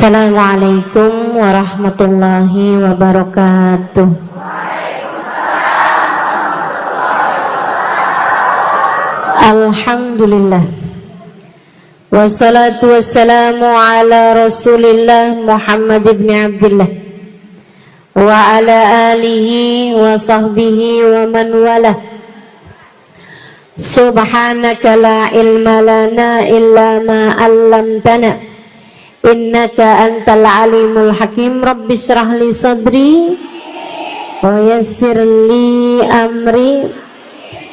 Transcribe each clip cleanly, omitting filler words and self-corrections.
Assalamualaikum warahmatullahi wabarakatuh. Alhamdulillah, wassalatu wassalamu ala rasulillah Muhammad ibn Abdullah wa ala alihi wa sahbihi wa man walah. Subhanaka la ilma lana illa ma 'allamtana innaka antal alimul hakim. Rabbi shrah li sadri wa yassir li amri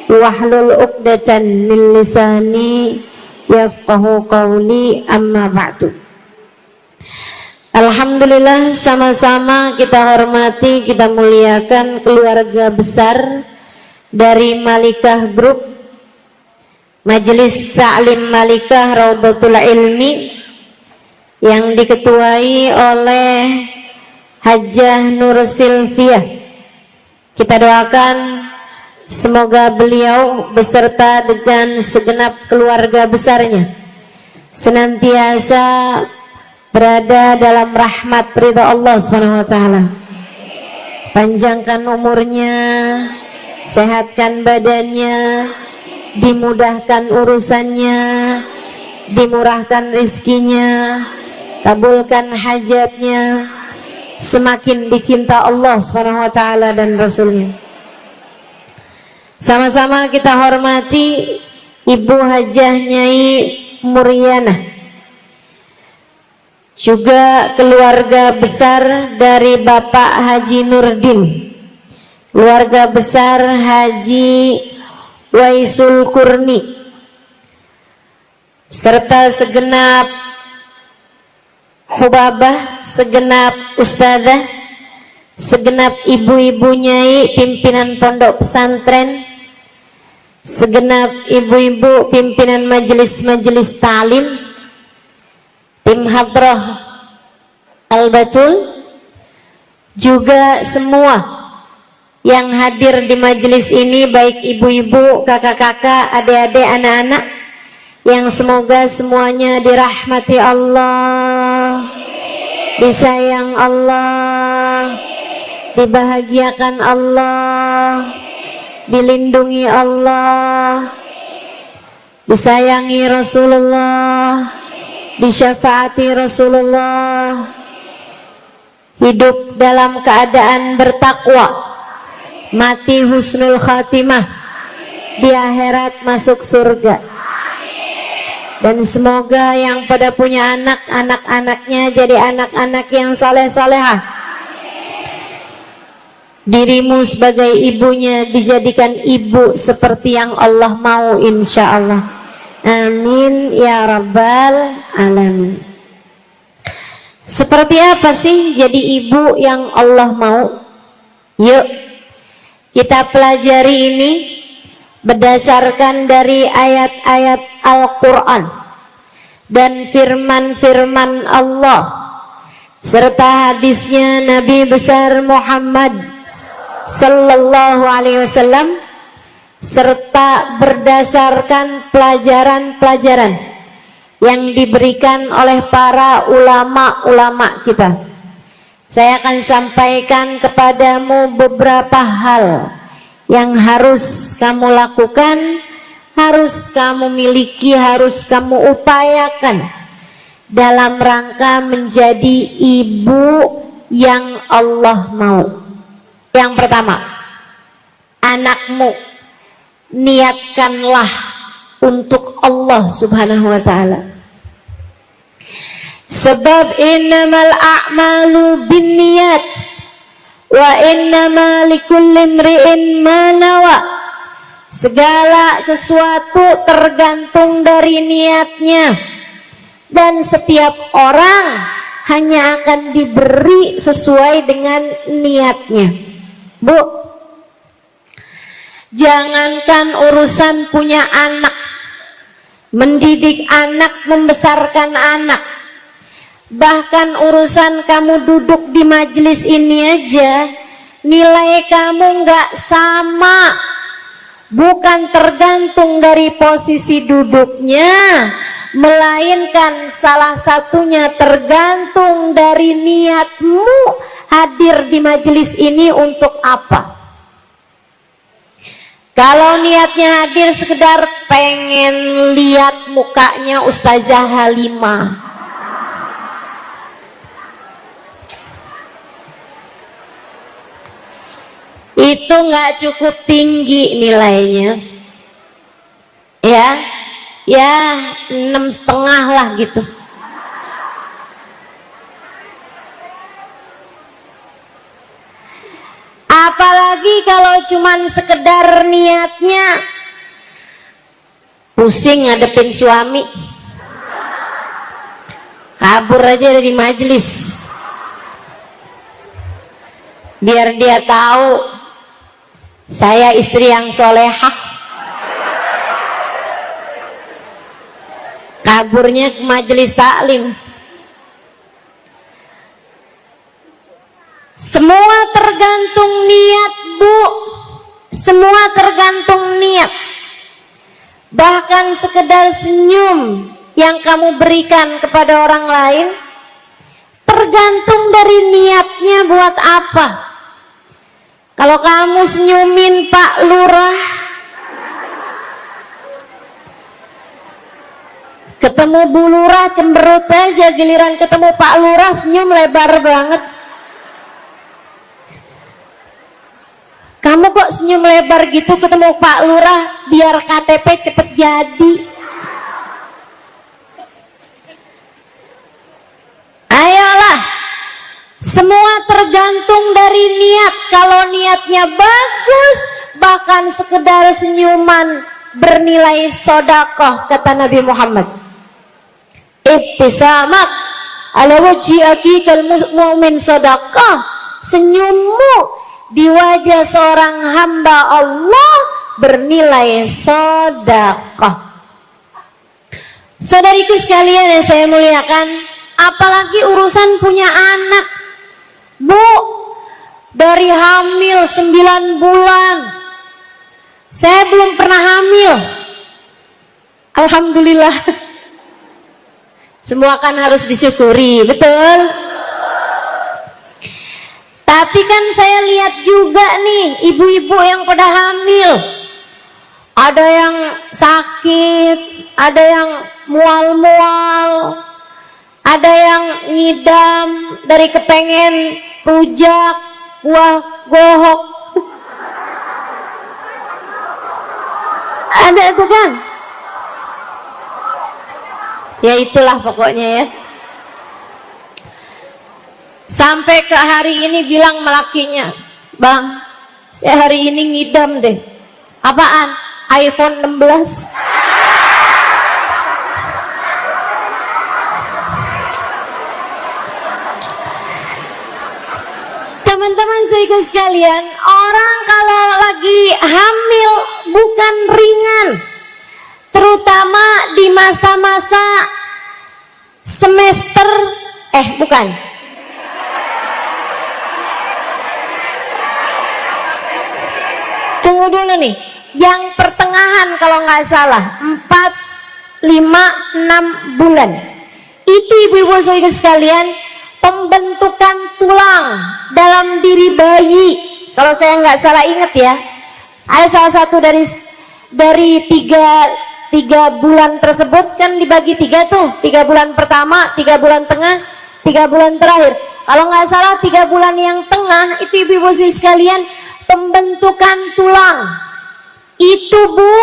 wahlul 'uqdatan min lisani yafqahu qawli, amma ba'du. Alhamdulillah, sama-sama kita hormati, kita muliakan keluarga besar dari Malikah Group, Majelis Ta'lim Malikah Raudhatul Ilmi, yang diketuai oleh Hajjah Nur Silviah. Kita doakan semoga beliau beserta dengan segenap keluarga besarnya senantiasa berada dalam rahmat ridha Allah SWT. Panjangkan umurnya, sehatkan badannya, dimudahkan urusannya, dimurahkan rizkinya, kabulkan hajatnya, semakin dicinta Allah SWT dan Rasulnya. Sama-sama kita hormati Ibu Hajjah Nyai Muriana, juga keluarga besar dari Bapak Haji Nurdin, keluarga besar Haji Waisul Kurni, serta segenap hubabah, segenap ustazah, segenap ibu-ibu nyai pimpinan pondok pesantren, segenap ibu-ibu pimpinan majelis-majelis ta'lim, tim hadrah Al-Batul, juga semua yang hadir di majelis ini, baik ibu-ibu, kakak-kakak, adik-adik, anak-anak, yang semoga semuanya dirahmati Allah, disayang Allah, dibahagiakan Allah, dilindungi Allah, disayangi Rasulullah, disyafaati Rasulullah, hidup dalam keadaan bertakwa, mati husnul khatimah, di akhirat masuk surga. Dan semoga yang pada punya anak, anak-anaknya jadi anak-anak yang saleh-salehah. Dirimu sebagai ibunya dijadikan ibu seperti yang Allah mau, insya Allah. Amin ya rabbal alamin. Seperti apa sih jadi ibu yang Allah mau? Yuk kita pelajari ini berdasarkan dari ayat-ayat Al-Quran dan firman-firman Allah serta hadisnya Nabi besar Muhammad Sallallahu Alaihi Wasallam, serta berdasarkan pelajaran-pelajaran yang diberikan oleh para ulama-ulama kita. Saya akan sampaikan kepadamu beberapa hal yang harus kamu lakukan, harus kamu miliki, harus kamu upayakan dalam rangka menjadi ibu yang Allah mau. Yang pertama, anakmu niatkanlah untuk Allah Subhanahu wa ta'ala. Sebab innamal a'malu binniyat wa innama likulli imri'in ma nawa. Segala sesuatu tergantung dari niatnya, dan setiap orang hanya akan diberi sesuai dengan niatnya. Bu, jangankan urusan punya anak, mendidik anak, membesarkan anak, bahkan urusan kamu duduk di majelis ini aja, nilai kamu nggak sama. Bukan tergantung dari posisi duduknya, melainkan salah satunya tergantung dari niatmu hadir di majelis ini untuk apa. Kalau niatnya hadir sekedar pengen lihat mukanya Ustazah Halimah, itu nggak cukup tinggi nilainya, ya 6,5 lah gitu. Apalagi kalau cuman sekedar niatnya pusing ngadepin suami, kabur aja dari majelis biar dia tahu saya istri yang solehah. Kaburnya ke majelis taklim. Semua tergantung niat, Bu. Semua tergantung niat. Bahkan sekedar senyum yang kamu berikan kepada orang lain tergantung dari niatnya buat apa. Kalau kamu senyumin Pak Lurah, ketemu Bu Lurah cemberut aja, giliran ketemu Pak Lurah senyum lebar banget. Kamu kok senyum lebar gitu ketemu Pak Lurah biar KTP cepet jadi. Ayolah, semua tergantung dari niat. Kalau niatnya bagus, bahkan sekedar senyuman bernilai sodakoh, kata Nabi Muhammad. Ibtisamak ala wajhi akikal mu'min sodakoh. Senyummu di wajah seorang hamba Allah bernilai sedekah. Saudariku sekalian yang saya muliakan, apalagi urusan punya anak, Bu. Dari hamil 9 bulan saya belum pernah hamil, alhamdulillah. Semua kan harus disyukuri, betul? Tapi kan saya lihat juga nih ibu-ibu yang pada hamil, ada yang sakit, ada yang mual-mual, ada yang ngidam dari kepengen rujak buah gohok. Ada itu kan? Ya itulah pokoknya ya. Sampai ke hari ini bilang melakinya, Bang, saya hari ini ngidam deh. Apaan? iPhone 16. Teman-teman saudara sekalian, orang kalau lagi hamil bukan ringan, terutama di masa-masa semester bukan. Tunggu dulu nih, yang pertengahan kalau nggak salah 4, 5, 6 bulan itu ibu-ibu saudara sekalian, pembentukan tulang dalam diri bayi, kalau saya nggak salah ingat ya, ada salah satu dari tiga bulan tersebut kan dibagi 3 tuh, 3 bulan pertama, 3 bulan tengah, 3 bulan terakhir. Kalau nggak salah 3 bulan yang tengah itu ibu-ibu saudara sekalian, pembentukan tulang itu, Bu,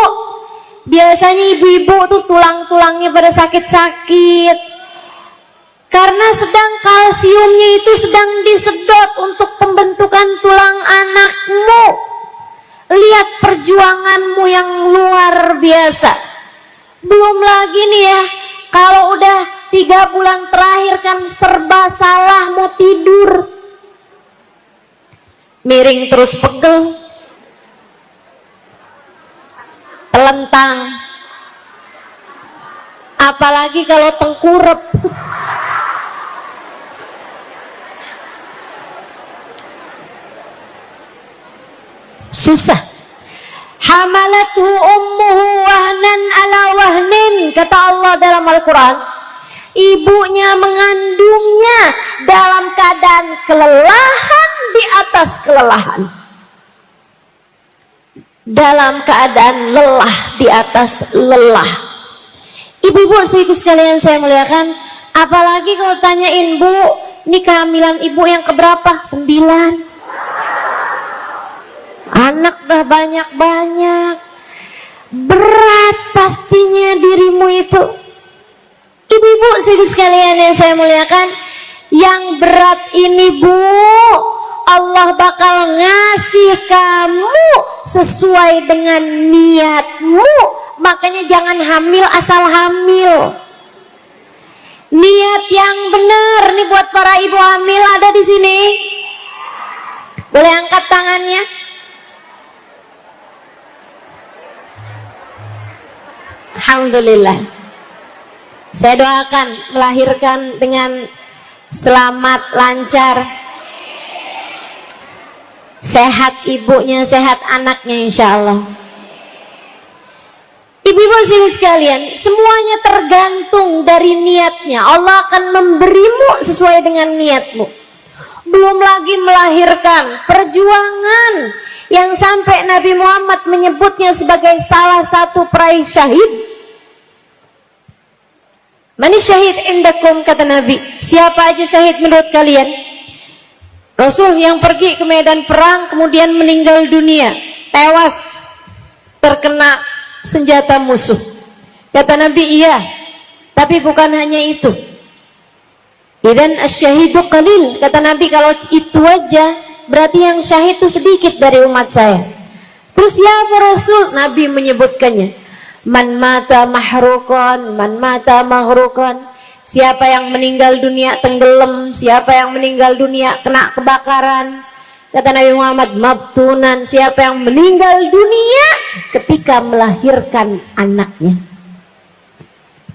biasanya ibu-ibu tuh tulang-tulangnya pada sakit-sakit karena sedang kalsiumnya itu sedang disedot untuk pembentukan tulang anakmu. Lihat perjuanganmu yang luar biasa. Belum lagi nih ya, kalau udah 3 bulan terakhir kan serba salah, mau tidur miring terus, pegel, telentang, apalagi kalau tengkurap. Susah. Hamalathu ummuhu wahnan ala wahnin, kata Allah dalam Al-Quran. Ibunya mengandungnya dalam keadaan kelelahan di atas kelelahan, dalam keadaan lelah di atas lelah. Ibu-ibu sekalian saya muliakan, apalagi kalau tanyain, Bu, ini kehamilan ibu yang keberapa? 9. Anak dah banyak-banyak, berat pastinya dirimu itu. Ibu-ibu sekalian yang saya muliakan, yang berat ini, Bu, Allah bakal ngasih kamu sesuai dengan niatmu. Makanya jangan hamil asal hamil. Niat yang benar nih buat para ibu hamil ada di sini. Boleh angkat tangannya? Alhamdulillah. Saya doakan melahirkan dengan selamat, lancar, sehat ibunya, sehat anaknya, insya Allah. Ibu-ibu sekalian, semuanya tergantung dari niatnya. Allah akan memberimu sesuai dengan niatmu. Belum lagi melahirkan, perjuangan yang sampai Nabi Muhammad menyebutnya sebagai salah satu peraih syahid. Mani syahid indakum, kata Nabi. Siapa aja syahid menurut kalian? Rasul yang pergi ke medan perang kemudian meninggal dunia, tewas terkena senjata musuh. Kata Nabi, iya, tapi bukan hanya itu. Idan asyahidu qalil, kata Nabi, kalau itu aja berarti yang syahid itu sedikit dari umat saya. Terus ya Rasul, Nabi menyebutkannya, man mata mahruqan, man mata mahruqan. Siapa yang meninggal dunia tenggelam, siapa yang meninggal dunia kena kebakaran. Kata Nabi Muhammad, mabtunan, siapa yang meninggal dunia ketika melahirkan anaknya.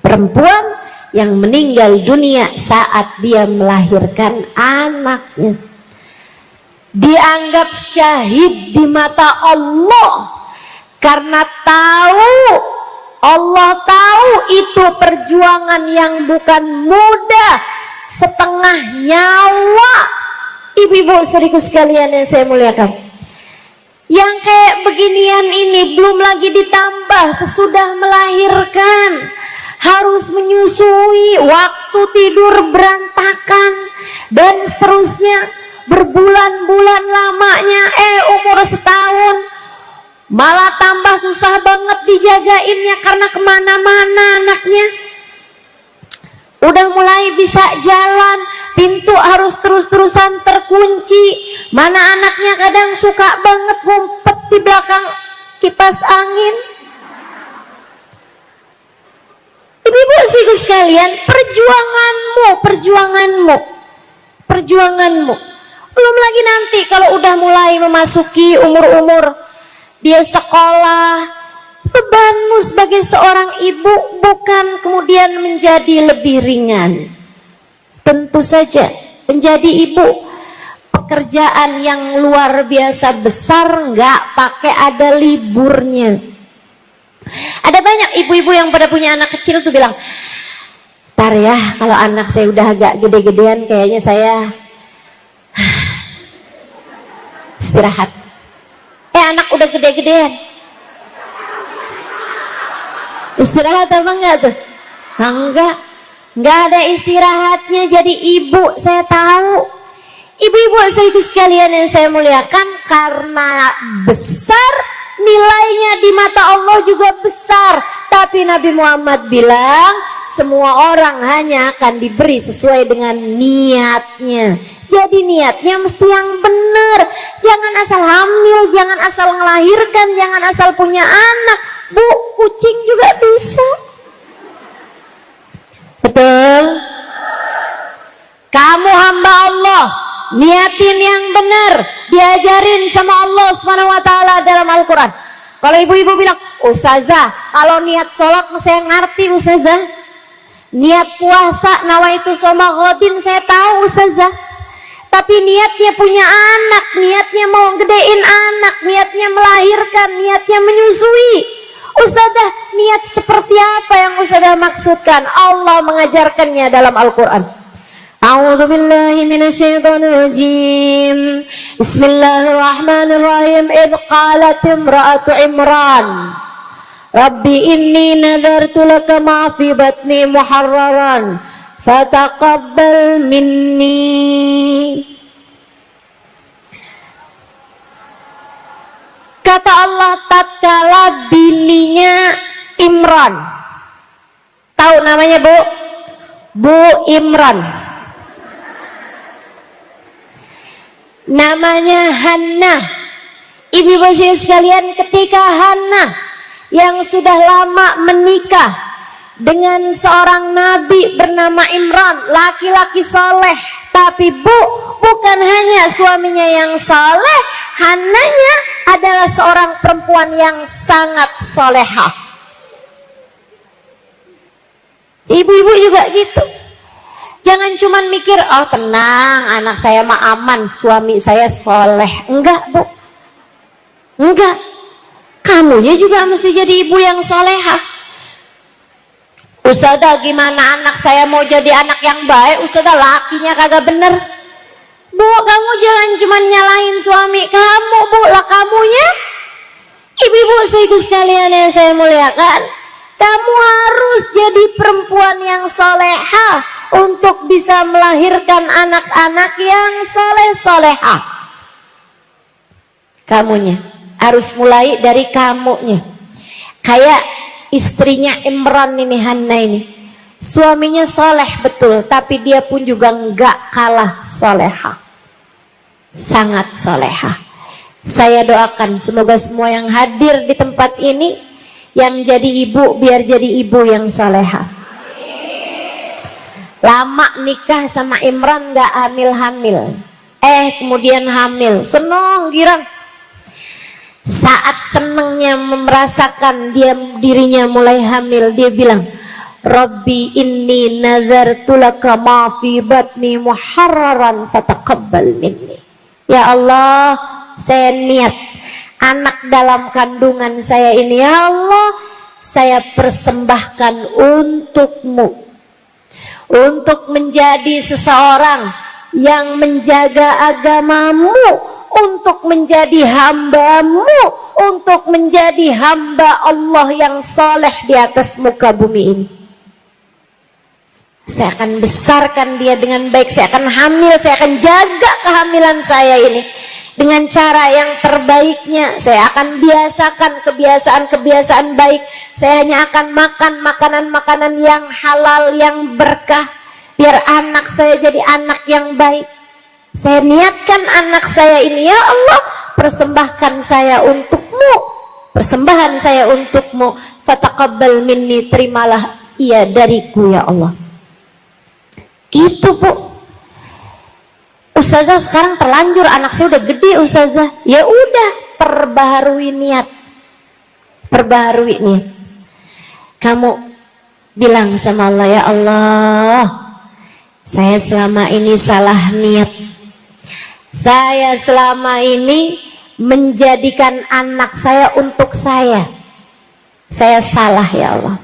Perempuan yang meninggal dunia saat dia melahirkan anaknya dianggap syahid di mata Allah, karena Allah tahu itu perjuangan yang bukan mudah, setengah nyawa. Ibu-ibu saudaraku sekalian yang saya muliakan, yang kayak beginian ini belum lagi ditambah sesudah melahirkan harus menyusui, waktu tidur berantakan, dan seterusnya, berbulan-bulan lamanya, umur setahun, malah tambah susah banget dijagainnya karena kemana-mana anaknya. Udah mulai bisa jalan, pintu harus terus-terusan terkunci. Mana anaknya kadang suka banget ngumpet di belakang kipas angin. Ibu-ibu sekalian, perjuanganmu. Belum lagi nanti kalau udah mulai memasuki umur-umur dia sekolah, bebanmu sebagai seorang ibu bukan kemudian menjadi lebih ringan. Tentu saja menjadi ibu pekerjaan yang luar biasa besar, nggak pakai ada liburnya. Ada banyak ibu-ibu yang pada punya anak kecil tuh bilang, "Tar ya, kalau anak saya udah agak gede-gedean kayaknya saya istirahat." Anak udah gede-gedean istirahat apa enggak tuh? Enggak ada istirahatnya jadi ibu. Saya tahu ibu-ibu sekalian yang saya muliakan, karena besar nilainya di mata Allah juga besar. Tapi Nabi Muhammad bilang semua orang hanya akan diberi sesuai dengan niatnya. Jadi niatnya mesti yang benar. Jangan asal hamil, jangan asal melahirkan, jangan asal punya anak. Bu, kucing juga bisa. Betul? Kamu hamba Allah, niatin yang benar, diajarin sama Allah SWT dalam Al-Quran. Kalau ibu-ibu bilang, Ustazah, kalau niat sholat saya ngerti Ustazah. Niat puasa, nawaitu shoma ghodin saya tahu Ustazah. tapi niatnya punya anak, niatnya mau gedein anak, niatnya melahirkan, niatnya menyusui. Ustazah, niat seperti apa yang Ustazah maksudkan? Allah mengajarkannya dalam Al-Quran. A'udzu billahi minasyaitonir rajim. Bismillahirrahmanirrahim. Idz qalat imra'atu Imran, Rabbi inni nadartu laka ma fi batni muharraran fataqabbal minni. Kata Allah tatkala bininya Imran, tahu namanya Bu? Bu Imran, namanya Hannah. Ibu-ibu sekalian, ketika Hannah yang sudah lama menikah dengan seorang nabi bernama Imran, laki-laki soleh, tapi bukan hanya suaminya yang soleh, Hannahnya adalah seorang perempuan yang sangat solehah. Ibu-ibu juga gitu. Jangan cuma mikir, oh tenang, anak saya mah aman, suami saya soleh. Enggak, Bu. Enggak. Kamunya juga mesti jadi ibu yang solehah. Ustazah, gimana anak saya mau jadi anak yang baik? Ustazah, lakinya kagak bener. Bu, kamu jangan cuma nyalahin suami kamu, Bu, lah kamunya. Ibu-ibu sekalian yang saya muliakan, kamu harus jadi perempuan yang solehah untuk bisa melahirkan anak-anak yang soleh-solehah. Kamunya harus mulai dari kamunya. Kayak istrinya Imran ini, Hannah ini, suaminya soleh betul, tapi dia pun juga enggak kalah solehah, sangat solehah. Saya doakan semoga semua yang hadir di tempat ini yang jadi ibu, biar jadi ibu yang solehah. Lama nikah sama Imran enggak hamil-hamil, kemudian hamil, senang girang. Saat senangnya merasakan dirinya mulai hamil, dia bilang, Rabbi inni nazartu laka ma fi batni muharraran fataqabbal minni. Ya Allah, saya niat anak dalam kandungan saya ini, ya Allah, saya persembahkan untukmu, untuk menjadi seseorang yang menjaga agamamu, untuk menjadi hambamu, untuk menjadi hamba Allah yang soleh di atas muka bumi ini. Saya akan besarkan dia dengan baik, saya akan hamil, saya akan jaga kehamilan saya ini dengan cara yang terbaiknya. Saya akan biasakan kebiasaan-kebiasaan baik. Saya hanya akan makan makanan-makanan yang halal, yang berkah, biar anak saya jadi anak yang baik. Saya niatkan anak saya ini, ya Allah, persembahkan saya untukmu, persembahan saya untukmu, fataqabbal minni, terimalah ia dariku ya Allah. Gitu, Bu. Ustazah, sekarang terlanjur, anak saya udah gede, Ustazah. Ya udah, perbaharui niat. Perbaharui niat. Kamu bilang sama Allah, ya Allah, saya selama ini salah niat. Saya selama ini menjadikan anak saya untuk saya. Saya salah ya Allah.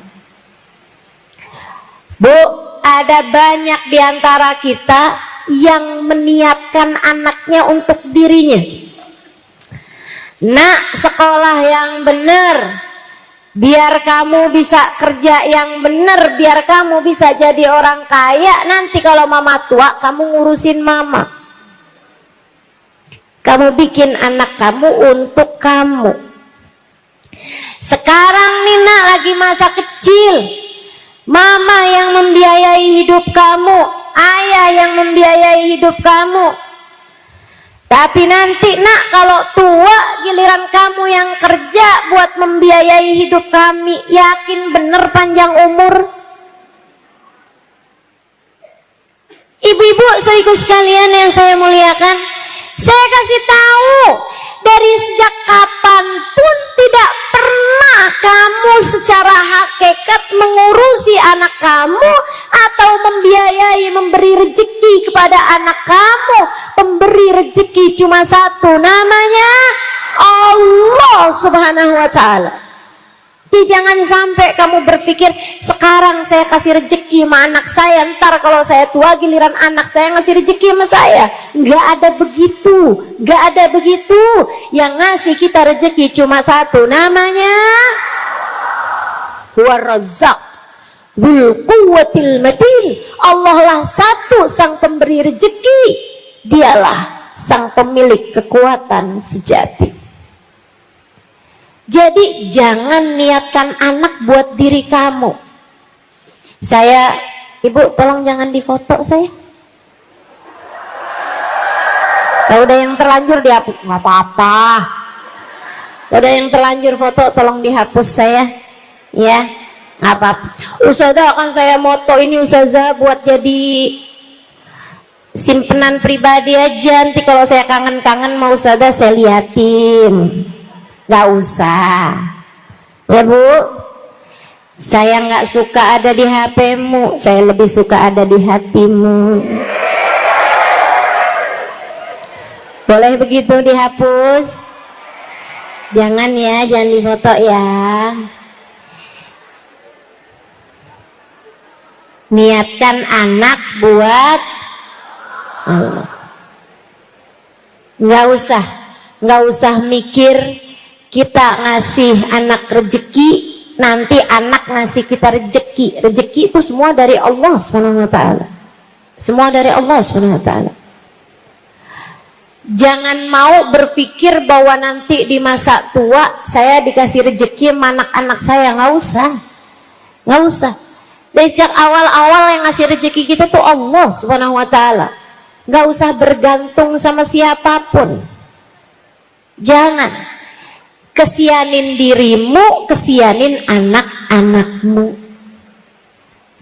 Bu, ada banyak di antara kita yang meniatkan anaknya untuk dirinya. Nak, sekolah yang benar, biar kamu bisa kerja yang benar, biar kamu bisa jadi orang kaya. Nanti kalau mama tua, kamu ngurusin mama. Kamu bikin anak kamu untuk kamu. Sekarang Nina lagi masa kecil, mama yang membiayai hidup kamu, ayah yang membiayai hidup kamu. Tapi nanti nak, kalau tua giliran kamu yang kerja buat membiayai hidup kami. Yakin bener panjang umur? Ibu-ibu saudaraku sekalian yang saya muliakan, saya kasih tahu, dari sejak kapanpun tidak pernah kamu secara hakikat mengurusi anak kamu atau membiayai, memberi rezeki kepada anak kamu, rezeki cuma satu, namanya Allah Subhanahu wa ta'ala. Jadi jangan sampai kamu berpikir sekarang saya kasih rezeki sama anak saya, ntar kalau saya tua giliran anak saya ngasih rezeki sama saya. Nggak ada begitu, nggak ada begitu. Yang ngasih kita rezeki cuma satu, namanya War-Razzaq Dzul Quwwatil Matin. Allah lah satu sang pemberi rezeki, dialah sang pemilik kekuatan sejati. Jadi jangan niatkan anak buat diri kamu. Saya, Ibu tolong jangan difoto saya. Kalau udah yang terlanjur dihapus, nggak apa-apa. Udah yang terlanjur foto tolong dihapus saya, ya, nggak apa-apa. Ustazah akan saya moto ini Ustazah buat jadi simpenan pribadi aja. Nanti kalau saya kangen-kangen mau Ustazah saya liatin. Gak usah ya Bu, saya gak suka ada di HP-mu, saya lebih suka ada di hatimu. Boleh begitu dihapus? Jangan ya, jangan difoto ya. Niatkan anak buat Allah. Gak usah mikir kita ngasih anak rezeki, nanti anak ngasih kita rezeki. Rezeki itu semua dari Allah Subhanahu wa ta'ala. Semua dari Allah Subhanahu wa ta'ala. Jangan mau berpikir bahwa nanti di masa tua saya dikasih rezeki sama anak-anak saya. Nggak usah. Nggak usah. Dari sejak awal-awal yang ngasih rezeki kita tuh Allah Subhanahu wa ta'ala. Nggak usah bergantung sama siapapun. Jangan. Kesianin dirimu, kesianin anak-anakmu.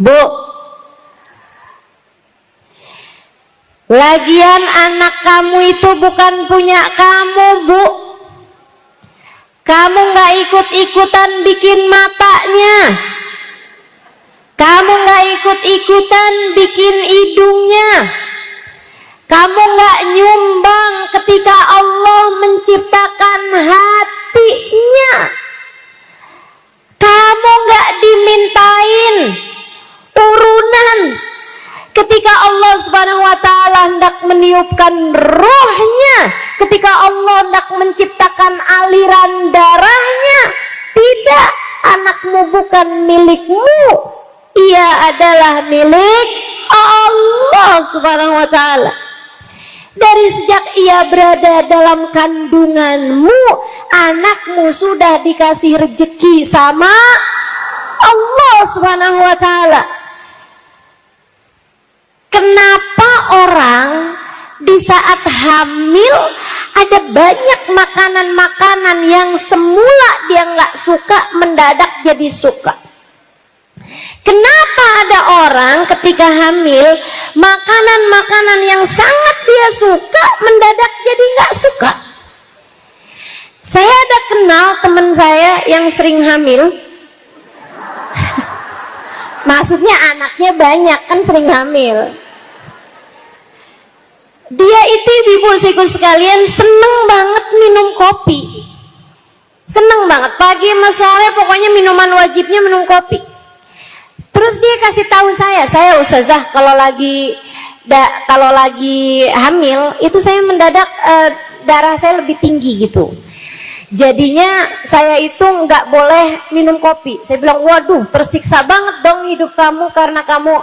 Bu, lagian anak kamu itu bukan punya kamu, Bu. Kamu nggak ikut-ikutan bikin matanya, kamu nggak ikut-ikutan bikin hidungnya, kamu nggak nyumbang ketika Allah menciptakan hatinya. Kamu nggak dimintain urunan ketika Allah Subhanahu wa ta'ala hendak meniupkan rohnya, ketika Allah hendak menciptakan aliran darahnya. Tidak, anakmu bukan milikmu, ia adalah milik Allah Subhanahu wa ta'ala. Dari sejak ia berada dalam kandunganmu, anakmu sudah dikasih rezeki sama Allah Subhanahu wa ta'ala. Kenapa orang di saat hamil ada banyak makanan-makanan yang semula dia nggak suka mendadak jadi suka? Kenapa ada orang ketika hamil makanan-makanan yang sangat dia suka mendadak jadi nggak suka? Saya ada kenal teman saya yang sering hamil. Maksudnya anaknya banyak kan sering hamil. Dia itu ibu-ibu sekalian seneng banget minum kopi. Seneng banget pagi sama sore pokoknya minuman wajibnya minum kopi. Terus dia kasih tahu saya ustazah kalau lagi hamil itu saya mendadak darah saya lebih tinggi gitu. Jadinya saya itu nggak boleh minum kopi. Saya bilang waduh tersiksa banget dong hidup kamu karena kamu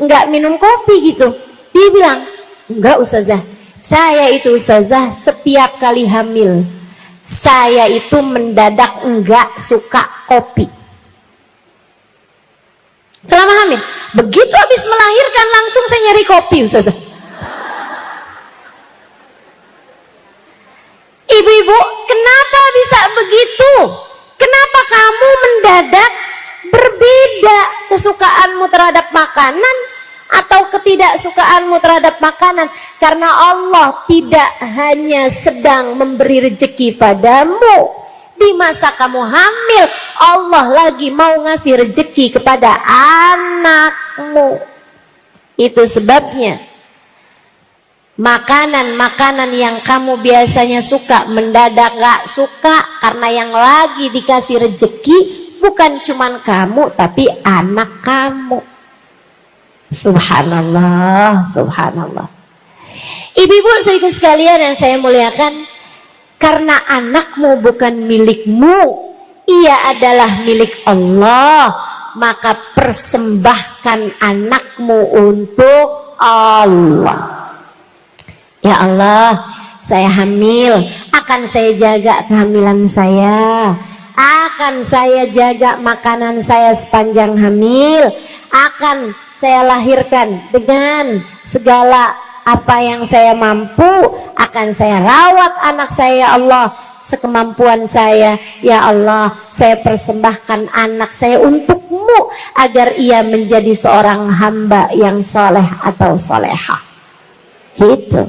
nggak minum kopi gitu. Dia bilang enggak ustazah, saya itu ustazah setiap kali hamil saya itu mendadak nggak suka kopi. Selama hamil, begitu habis melahirkan langsung saya nyari kopi ustazah. Ibu-ibu, kenapa bisa begitu? Kenapa kamu mendadak berbeda kesukaanmu terhadap makanan atau ketidaksukaanmu terhadap makanan? Karena Allah tidak hanya sedang memberi rezeki padamu. Di masa kamu hamil, Allah lagi mau ngasih rezeki kepada anakmu. Itu sebabnya Makanan-makanan yang kamu biasanya suka mendadak gak suka karena yang lagi dikasih rejeki bukan cuman kamu tapi anak kamu. Subhanallah, subhanallah. Ibu-ibu saudaraku sekalian yang saya muliakan, karena anakmu bukan milikmu, ia adalah milik Allah, maka persembahkan anakmu untuk Allah. Ya Allah, saya hamil, akan saya jaga kehamilan saya, akan saya jaga makanan saya sepanjang hamil, akan saya lahirkan dengan segala apa yang saya mampu, akan saya rawat anak saya ya Allah sekemampuan saya. Ya Allah, saya persembahkan anak saya untukmu agar ia menjadi seorang hamba yang soleh atau solehah. Gitu.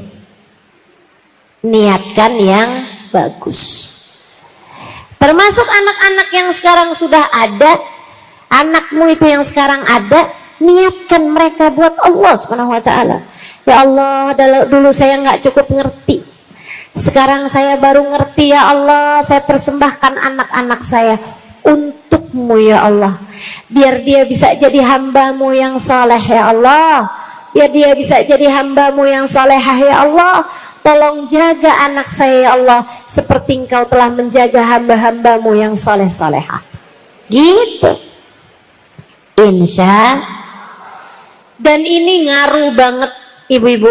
Niatkan yang bagus. Termasuk anak-anak yang sekarang sudah ada, anakmu itu yang sekarang ada, niatkan mereka buat Allah SWT. Ya Allah, dulu saya nggak cukup ngerti, sekarang saya baru ngerti. Ya Allah, saya persembahkan anak-anak saya untukmu ya Allah, biar dia bisa jadi hambamu yang saleh ya Allah, biar dia bisa jadi hambamu yang salehah ya Allah. Tolong jaga anak saya ya Allah, seperti engkau telah menjaga hamba-hambamu yang saleh-salehah. Gitu. Insya. Dan ini ngaruh banget ibu-ibu.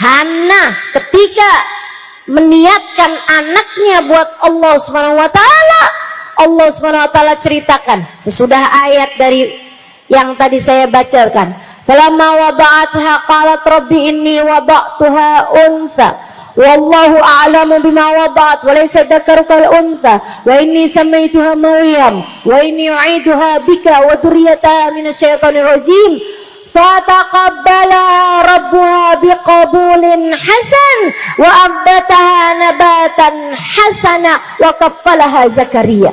Hana ketika meniatkan anaknya buat Allah SWT, Allah SWT ceritakan sesudah ayat dari yang tadi saya bacakan. Falamma wada'atha qalat rabbi inni wada'tuha untha wallahu a'lamu bima wada'at wa laysa dzakaru kal untha wa inni samaituha Maryam wa inni u'iduha bika wa dzurriyyataha minasyaitonir rajim fataqabbalaha rabbuha biqabulin hasan wa ambataha nabatan hasana wa kaffalaha Zakaria.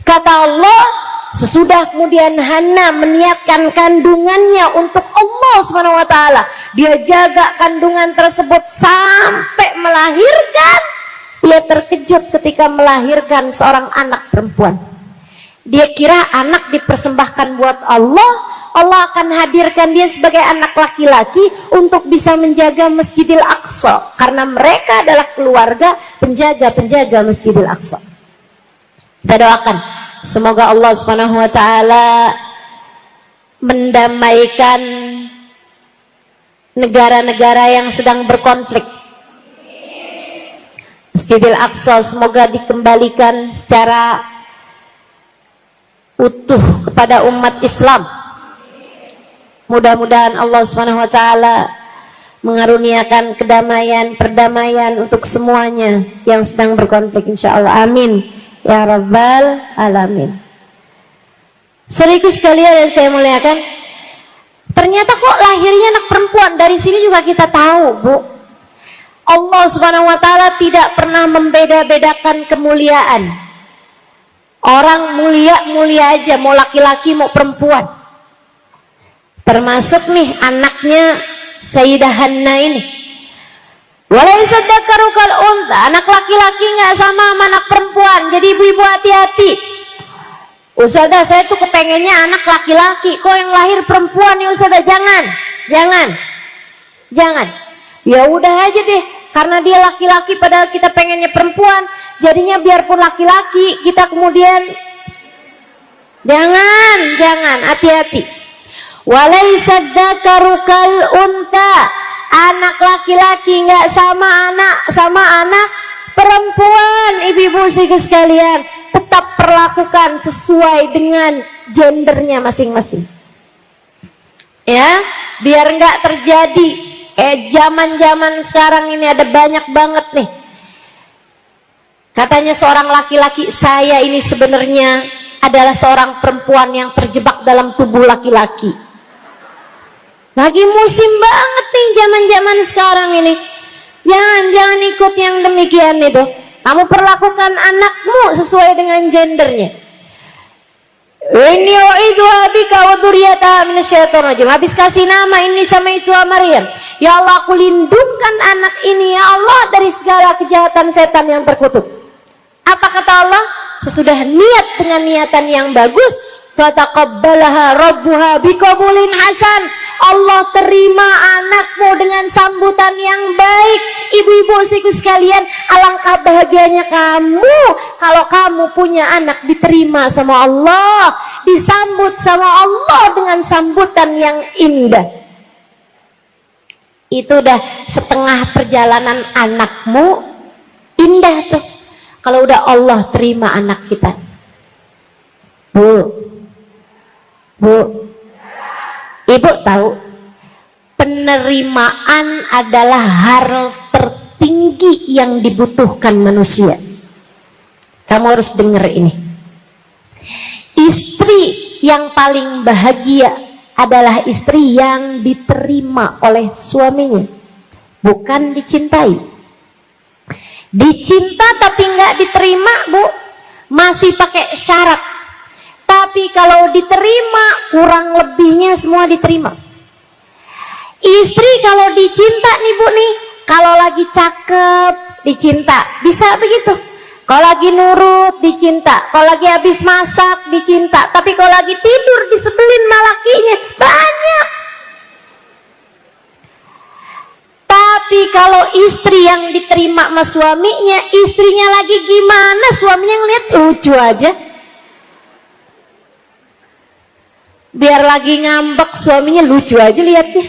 Kata Allah, sesudah kemudian Hana meniatkan kandungannya untuk Allah SWT, dia jaga kandungan tersebut sampai melahirkan. Dia terkejut ketika melahirkan seorang anak perempuan. Dia kira anak dipersembahkan buat Allah, Allah akan hadirkan dia sebagai anak laki-laki untuk bisa menjaga Masjidil Aqsa, karena mereka adalah keluarga penjaga-penjaga Masjidil Aqsa. Kita doakan semoga Allah Subhanahu wa taala mendamaikan negara-negara yang sedang berkonflik. Masjidil Aqsa semoga dikembalikan secara utuh kepada umat Islam. Mudah-mudahan Allah Subhanahu wa taala mengaruniakan kedamaian, perdamaian untuk semuanya yang sedang berkonflik insyaallah. Amin. Ya Rabbal Alamin. Saudaraku sekalian yang saya muliakan, ternyata kok lahirnya anak perempuan. Dari sini juga kita tahu, Bu, Allah Subhanahu wa taala tidak pernah membeda-bedakan kemuliaan. Orang mulia-mulia aja, mau laki-laki mau perempuan. Termasuk nih anaknya Sayyidah Hanna ini. Walaysa dzakaru kal untha, anak laki-laki nggak sama anak perempuan. Jadi ibu-ibu hati-hati. Ustazah, saya tuh kepengennya anak laki-laki, kok yang lahir perempuan nih Ustazah? Jangan. Ya udah aja deh, karena dia laki-laki padahal kita pengennya perempuan, jadinya biarpun laki-laki kita kemudian jangan, hati-hati. Walaysa dzakaru kal untha, anak laki-laki nggak sama anak perempuan. Ibu-ibu sekalian, tetap perlakukan sesuai dengan gendernya masing-masing ya, biar nggak terjadi zaman-zaman sekarang ini ada banyak banget nih, katanya seorang laki-laki, saya ini sebenarnya adalah seorang perempuan yang terjebak dalam tubuh laki-laki. Lagi musim banget nih zaman-zaman sekarang ini. Jangan ikut yang demikian itu. Kamu perlakukan anakmu sesuai dengan gendernya. Inni u'idzuha bika wa dzurriyyataha minasyaitonir rajim. Habis kasih nama ini sama itu Maryam. Ya Allah, aku lindungkan anak ini ya Allah dari segala kejahatan setan yang terkutuk. Apa kata Allah? Sesudah niat dengan niatan yang bagus, fataqabbalaha rabbuha biqabulin hasan. Allah terima anakmu dengan sambutan yang baik. Ibu-ibu sekalian, alangkah bahagianya kamu kalau kamu punya anak diterima sama Allah, disambut sama Allah dengan sambutan yang indah. Itu udah setengah perjalanan anakmu indah tuh. Kalau udah Allah terima anak kita. Bu, ibu tahu penerimaan adalah hal tertinggi yang dibutuhkan manusia. Kamu harus dengar ini. Istri yang paling bahagia adalah istri yang diterima oleh suaminya, bukan dicintai. Dicinta tapi nggak diterima, Bu, masih pakai syarat. Tapi kalau diterima, kurang lebihnya semua diterima. Istri kalau dicinta nih Bu nih, kalau lagi cakep dicinta, bisa begitu. Kalau lagi nurut dicinta, kalau lagi habis masak dicinta. Tapi kalau lagi tidur disebelin malakinya, banyak. Tapi kalau istri yang diterima sama suaminya, istrinya lagi gimana, suaminya ngeliat lucu aja. Biar lagi ngambek, suaminya lucu aja liatnya.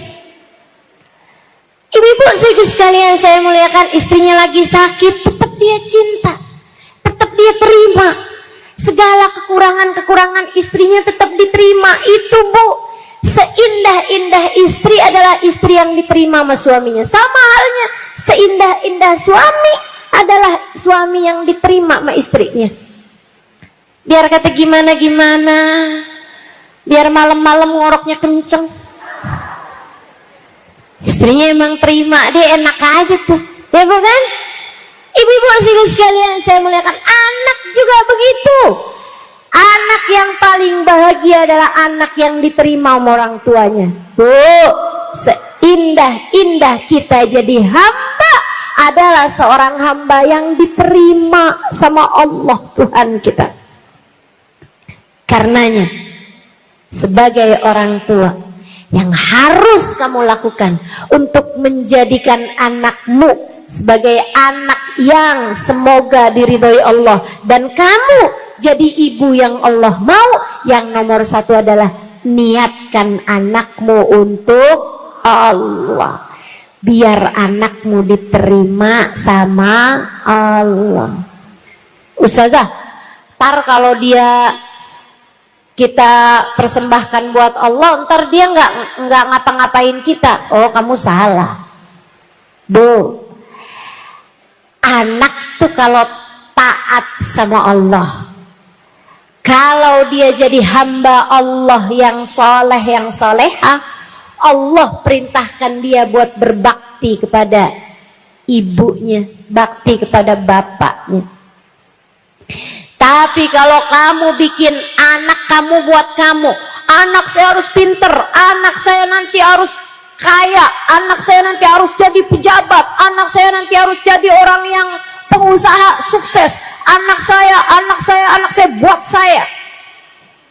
Ibu-ibu sekalian saya muliakan, istrinya lagi sakit, tetap dia cinta, tetap dia terima. Segala kekurangan-kekurangan istrinya tetap diterima. Itu Bu, seindah-indah istri adalah istri yang diterima sama suaminya. Sama halnya seindah-indah suami adalah suami yang diterima sama istrinya. Biar kata gimana-gimana, biar malam-malam ngoroknya kenceng, istrinya emang terima, dia enak aja tuh, ya bukan? Ibu-ibu sekalian saya muliakan, anak juga begitu. Anak yang paling bahagia adalah anak yang diterima sama orang tuanya. Bu, seindah-indah kita jadi hamba adalah seorang hamba yang diterima sama Allah Tuhan kita. Karenanya, sebagai orang tua, yang harus kamu lakukan untuk menjadikan anakmu sebagai anak yang semoga diridhoi Allah, dan kamu jadi ibu yang Allah mau, yang nomor satu adalah niatkan anakmu untuk Allah, biar anakmu diterima sama Allah. Ustazah, ntar kalau dia kita persembahkan buat Allah, ntar dia nggak ngapa-ngapain kita. Oh, kamu salah, Bu. Anak tuh kalau taat sama Allah, kalau dia jadi hamba Allah yang soleh, yang solehah, Allah perintahkan dia buat berbakti kepada ibunya, bakti kepada bapaknya. Tapi kalau kamu bikin anak kamu buat kamu, anak saya harus pinter, anak saya nanti harus kaya, anak saya nanti harus jadi pejabat, anak saya nanti harus jadi orang yang pengusaha sukses, anak saya buat saya.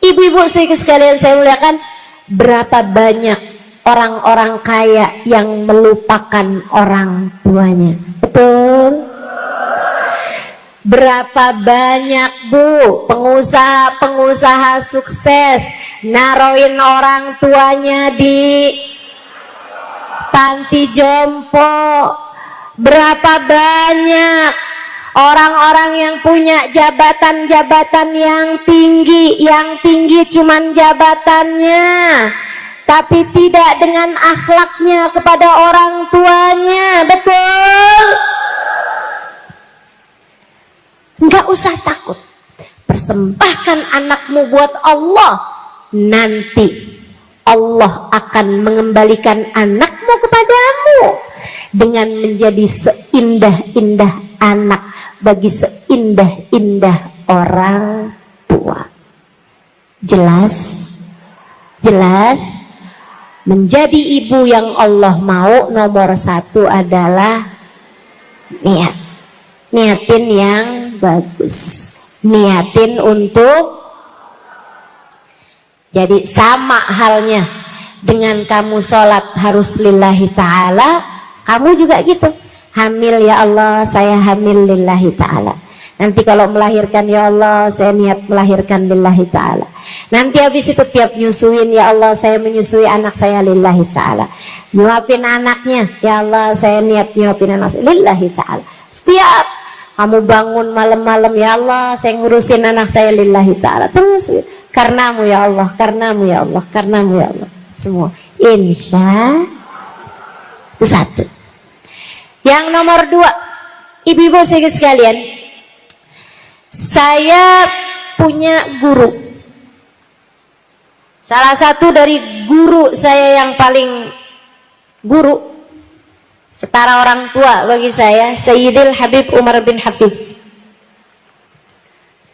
Ibu-ibu sekalian saya muliakan, berapa banyak orang-orang kaya yang melupakan orang tuanya? Betul? Berapa banyak Bu pengusaha sukses naroin orang tuanya di panti jompo? Berapa banyak orang-orang yang punya jabatan-jabatan yang tinggi cuman jabatannya, tapi tidak dengan akhlaknya kepada orang tuanya? Betul? Enggak usah takut, persembahkan anakmu buat Allah, nanti Allah akan mengembalikan anakmu kepadamu dengan menjadi seindah-indah anak bagi seindah-indah orang tua. Jelas? Jelas? Menjadi ibu yang Allah mau nomor satu adalah niat. Niatin yang bagus. Niatin untuk, jadi sama halnya dengan kamu sholat harus lillahi ta'ala, kamu juga gitu. Hamil ya Allah, saya hamil lillahi ta'ala. Nanti kalau melahirkan ya Allah, saya niat melahirkan lillahi ta'ala. Nanti habis itu tiap nyusuin ya Allah, saya menyusui anak saya lillahi ta'ala. Nyuapin anaknya ya Allah, saya niat nyuapin anak saya lillahi ta'ala. Setiap kamu bangun malam-malam ya Allah, saya ngurusin anak saya lillahi ta'ala. Terus karenamu ya Allah, karenamu ya Allah, karenamu ya Allah. Semua insya itu satu. Yang nomor dua, ibu-ibu sekalian, saya punya guru. Salah satu dari guru saya yang paling guru, setara orang tua bagi saya, Sayyidil Habib Umar bin Hafiz.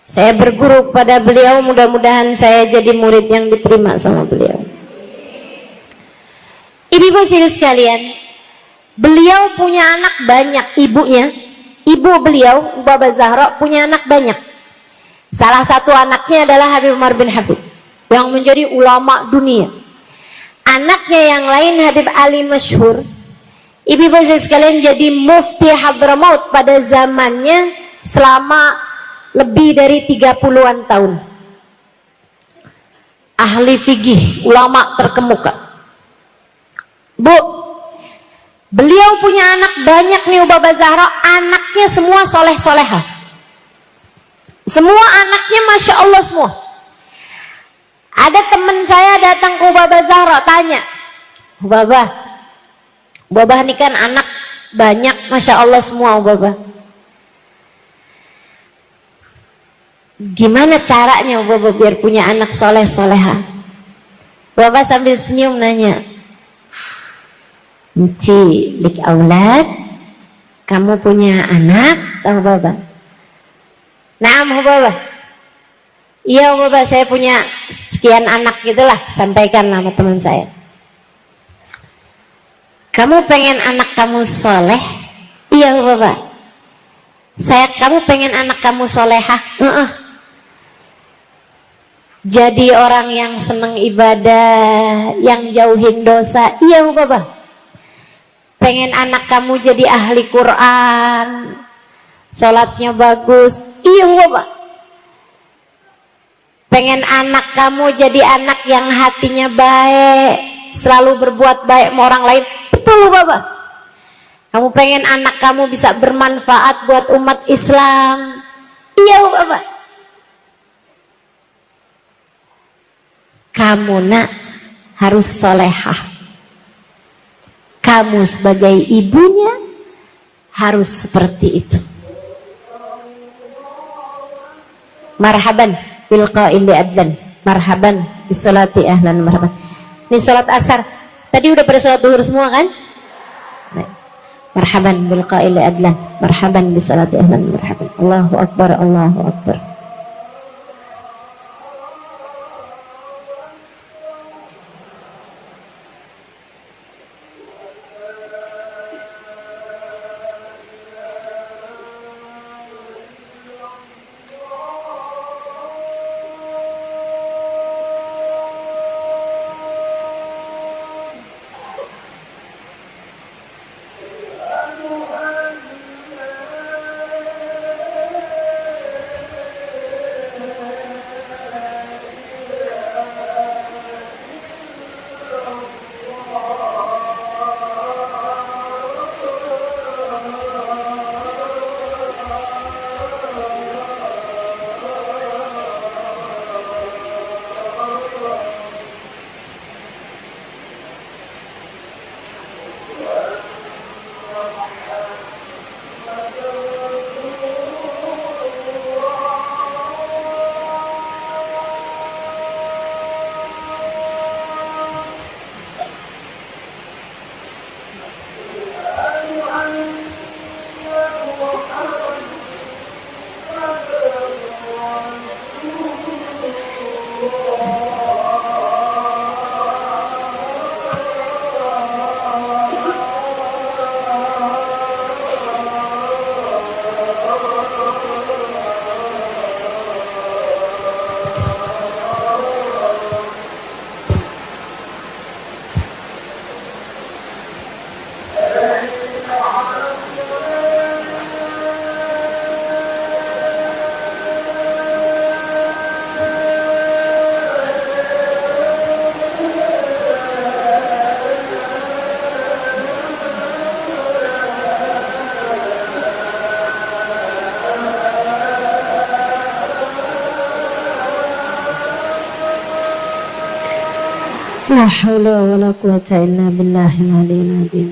Saya berguru pada beliau, mudah-mudahan saya jadi murid yang diterima sama beliau. Ibu-ibu sekalian, beliau punya anak banyak, ibunya. Ibu beliau, Baba Zahra, punya anak banyak. Salah satu anaknya adalah Habib Umar bin Hafid yang menjadi ulama dunia. Anaknya yang lain Habib Ali Masyhur. Ibu-ibu sekalian, jadi mufti Hadramaut pada zamannya selama lebih dari 30-an tahun. Ahli fikih, ulama terkemuka. Bu, beliau punya anak banyak nih Baba Zahra, anaknya semua soleh-soleha. Semua anaknya Masya Allah semua. Ada teman saya datang ke Baba Zahra, tanya, Baba ini kan anak banyak Masya Allah semua Baba. Gimana caranya Baba biar punya anak soleh-soleha? Baba sambil senyum nanya, Ci, lik aulad, kamu punya anak, tahu Baba? Naam Baba. Iya Baba, saya punya sekian anak gitulah, sampaikan nama teman saya. Kamu pengen anak kamu soleh? Iya Baba. Kamu pengen anak kamu solehah? Jadi orang yang seneng ibadah, yang jauhin dosa? Iya Baba. Pengen anak kamu jadi ahli Quran, sholatnya bagus? Iya Bapak. Pengen anak kamu jadi anak yang hatinya baik, selalu berbuat baik sama orang lain? Betul Bapak. Kamu pengen anak kamu bisa bermanfaat buat umat Islam? Iya Bapak. Kamu nak harus solehah. Kamu sebagai ibunya harus seperti itu. Marhaban bil qaili adlan, marhaban bis salati ahlan, marhaban. Ini salat asar. Tadi udah pada salat zuhur semua kan? Marhaban bil qaili adlan, marhaban bis salati ahlan, marhaban. Allahu akbar, Allahu akbar. haula wala quwwata illa billahil aliyyil azim.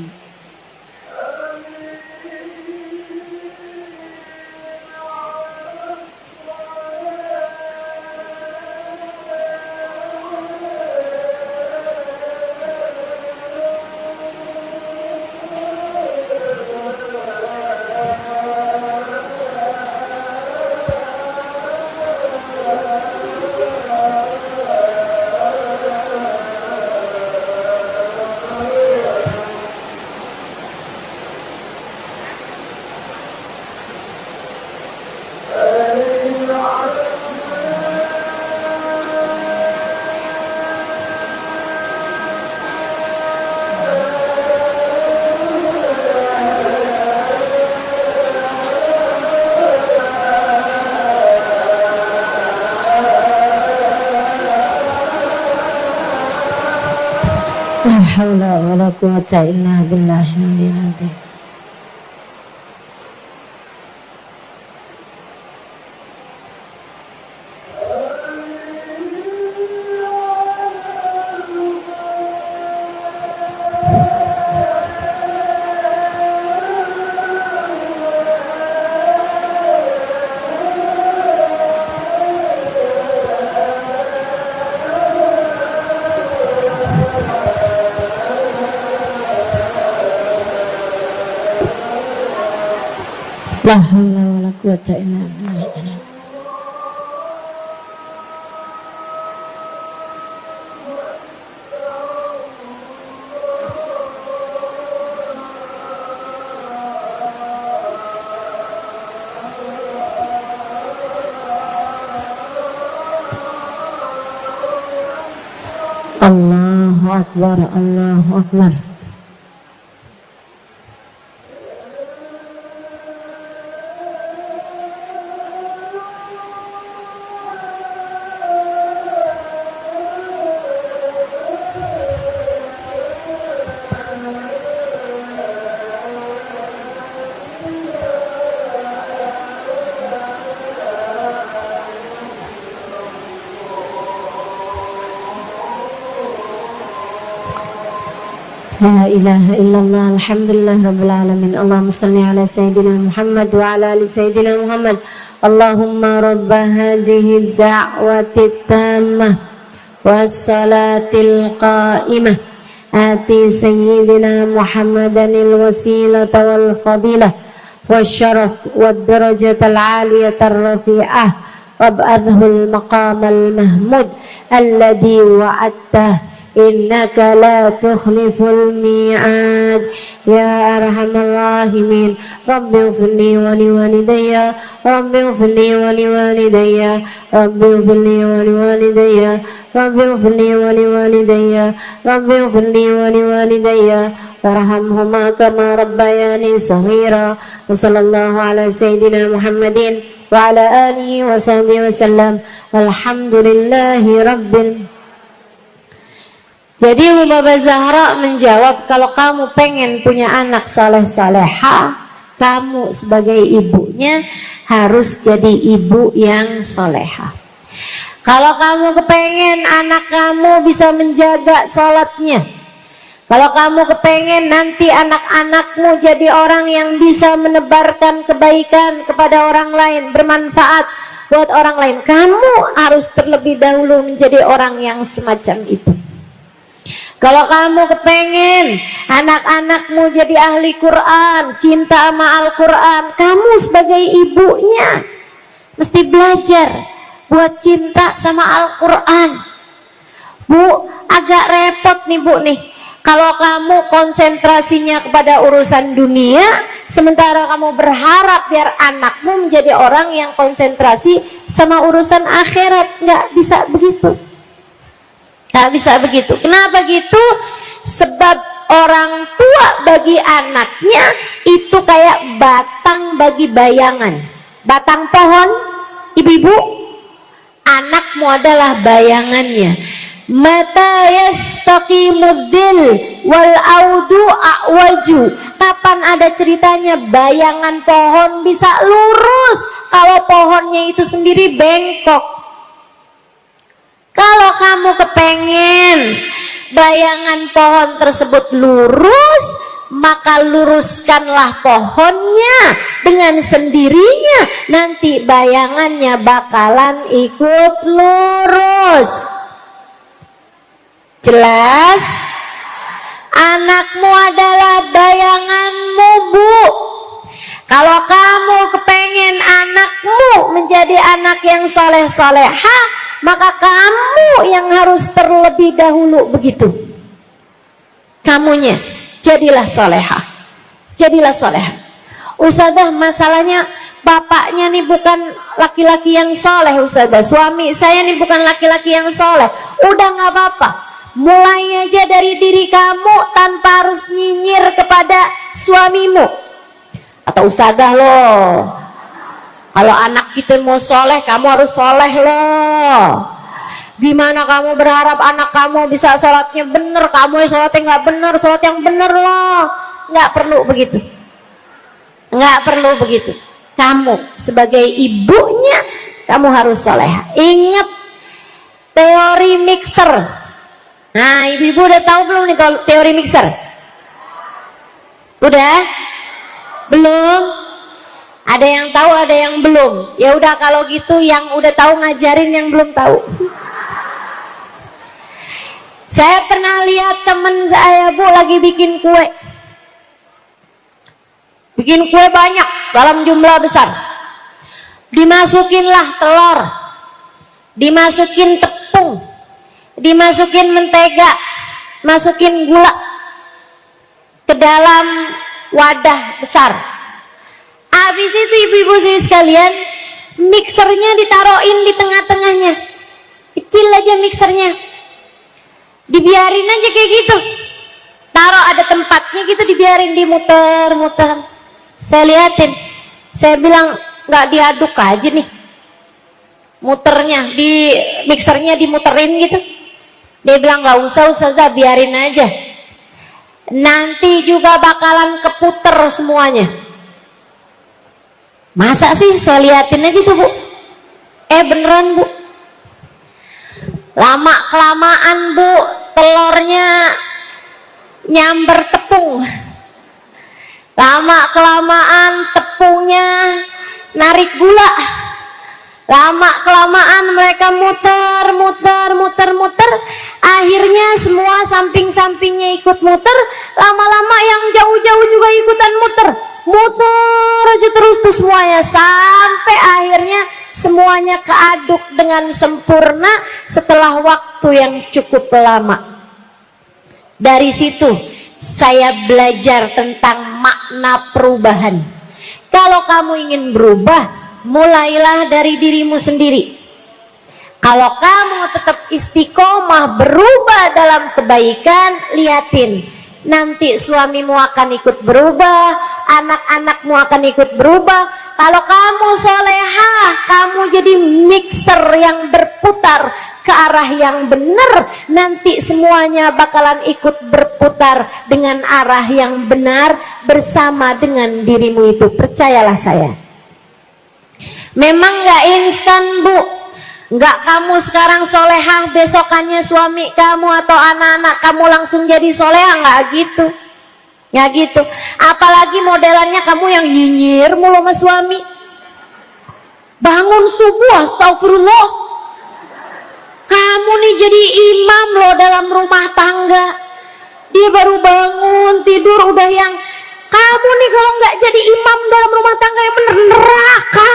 La haula wala quwwata illa billahil aliyyil azim. La haula wala quwwata illa billah. Allahu akbar, Allahu akbar. La ilaha illallah, alhamdulillah rabbil alamin. Allahumma salli ala sayyidina Muhammad wa ala ali sayyidina Muhammad. Allahumma rabba hadhihi da'wati tammah wassalatil qa'imah ati sayyidina Muhammadanil wasilata wal fadilah wasyaraf wad darajatal aliyatar rafi'ah wab'adhul maqamal mahmud alladhi wa'adtah innaka la tukhliful mi'ad ya arhamar rahimin. Rabbi ighfirli wa liwalidayya, Rabbi ighfirli wa liwalidayya, Rabbi ighfirli wa liwalidayya, Rabbi ighfirli wa liwalidayya, Rabbi ighfirli wa liwalidayya warhamhuma kama rabbayani shaghira. Wa sallallahu ala sayyidina Muhammadin wa ala alihi wa sahbihi wa sallam. Alhamdulillahi rabbil. Jadi Baba Zahra menjawab, kalau kamu pengen punya anak saleh-saleha, kamu sebagai ibunya harus jadi ibu yang soleha. Kalau kamu kepengen anak kamu bisa menjaga sholatnya, kalau kamu kepengen nanti anak-anakmu jadi orang yang bisa menebarkan kebaikan kepada orang lain, bermanfaat buat orang lain, kamu harus terlebih dahulu menjadi orang yang semacam itu. Kalau kamu kepengen anak-anakmu jadi ahli Quran, cinta sama Al-Quran, kamu sebagai ibunya mesti belajar buat cinta sama Al-Quran. Bu, agak repot nih Bu nih, kalau kamu konsentrasinya kepada urusan dunia, sementara kamu berharap biar anakmu menjadi orang yang konsentrasi sama urusan akhirat. Nggak bisa begitu. Nggak bisa begitu. Kenapa gitu? Sebab orang tua bagi anaknya itu kayak batang bagi bayangan. Batang pohon, ibu-ibu, anakmu adalah bayangannya. Mata yastaqimuddil wal audu a'waju. Kapan ada ceritanya bayangan pohon bisa lurus kalau pohonnya itu sendiri bengkok? Kalau kamu kepengen bayangan pohon tersebut lurus, maka luruskanlah pohonnya dengan sendirinya, nanti bayangannya bakalan ikut lurus. Jelas? Anakmu adalah bayanganmu, Bu. Kalau kamu kepengen anakmu menjadi anak yang soleh-solehah, maka kamu yang harus terlebih dahulu begitu. Kamunya jadilah solehah, jadilah solehah. Ustazah, masalahnya bapaknya nih bukan laki-laki yang soleh, Ustazah. Suami saya nih bukan laki-laki yang soleh. Udah nggak apa-apa, mulai aja dari diri kamu tanpa harus nyinyir kepada suamimu. Atau Ustazah loh, kalau anak kita mau soleh, kamu harus soleh loh. Gimana kamu berharap anak kamu bisa sholatnya bener, kamu yang sholatnya nggak bener, sholat yang bener loh. Nggak perlu begitu, nggak perlu begitu. Kamu sebagai ibunya, kamu harus soleh. Ingat teori mixer. Nah, ibu-ibu udah tahu belum nih teori mixer? Udah? Belum? Ada yang tahu, ada yang belum. Ya udah, kalau gitu yang udah tahu ngajarin yang belum tahu. Saya pernah lihat temen saya, Bu, lagi bikin kue. Bikin kue banyak dalam jumlah besar. Dimasukinlah telur, dimasukin tepung, dimasukin mentega, masukin gula ke dalam wadah besar. Habis itu ibu-ibu sekalian, mixernya ditaruhin di tengah-tengahnya. Kecil aja mixernya, dibiarin aja kayak gitu. Taruh ada tempatnya gitu, dibiarin, dimuter-muter. Saya liatin, saya bilang nggak diaduk aja nih, muternya di mixernya dimuterin gitu. Dia bilang nggak usah Ustazah, biarin aja, nanti juga bakalan keputer semuanya. Masa sih? Saya liatin aja tuh, Bu. Beneran, Bu. Lama kelamaan, Bu, telurnya nyamber tepung. Lama kelamaan tepungnya narik gula. Lama kelamaan mereka muter. Akhirnya semua samping-sampingnya ikut muter. Lama-lama yang jauh-jauh juga ikutan muter aja terus tuh semuanya, sampai akhirnya semuanya keaduk dengan sempurna setelah waktu yang cukup lama. Dari situ saya belajar tentang makna perubahan. Kalau kamu ingin berubah, mulailah dari dirimu sendiri. Kalau kamu tetap istiqomah berubah dalam kebaikan, liatin, nanti suamimu akan ikut berubah, anak-anakmu akan ikut berubah. Kalau kamu solehah, kamu jadi mixer yang berputar ke arah yang benar, nanti semuanya bakalan ikut berputar dengan arah yang benar bersama dengan dirimu itu. Percayalah saya. Memang nggak instan, Bu. Nggak kamu sekarang solehah, besokannya suami kamu atau anak-anak kamu langsung jadi solehah, nggak gitu. Nggak gitu. Apalagi modelannya kamu yang nyinyir mulu sama suami. Bangun subuh, astagfirullah, kamu nih jadi imam loh dalam rumah tangga. Dia baru bangun tidur udah yang, kamu nih kalau nggak jadi imam dalam rumah tangga yang bener, neraka.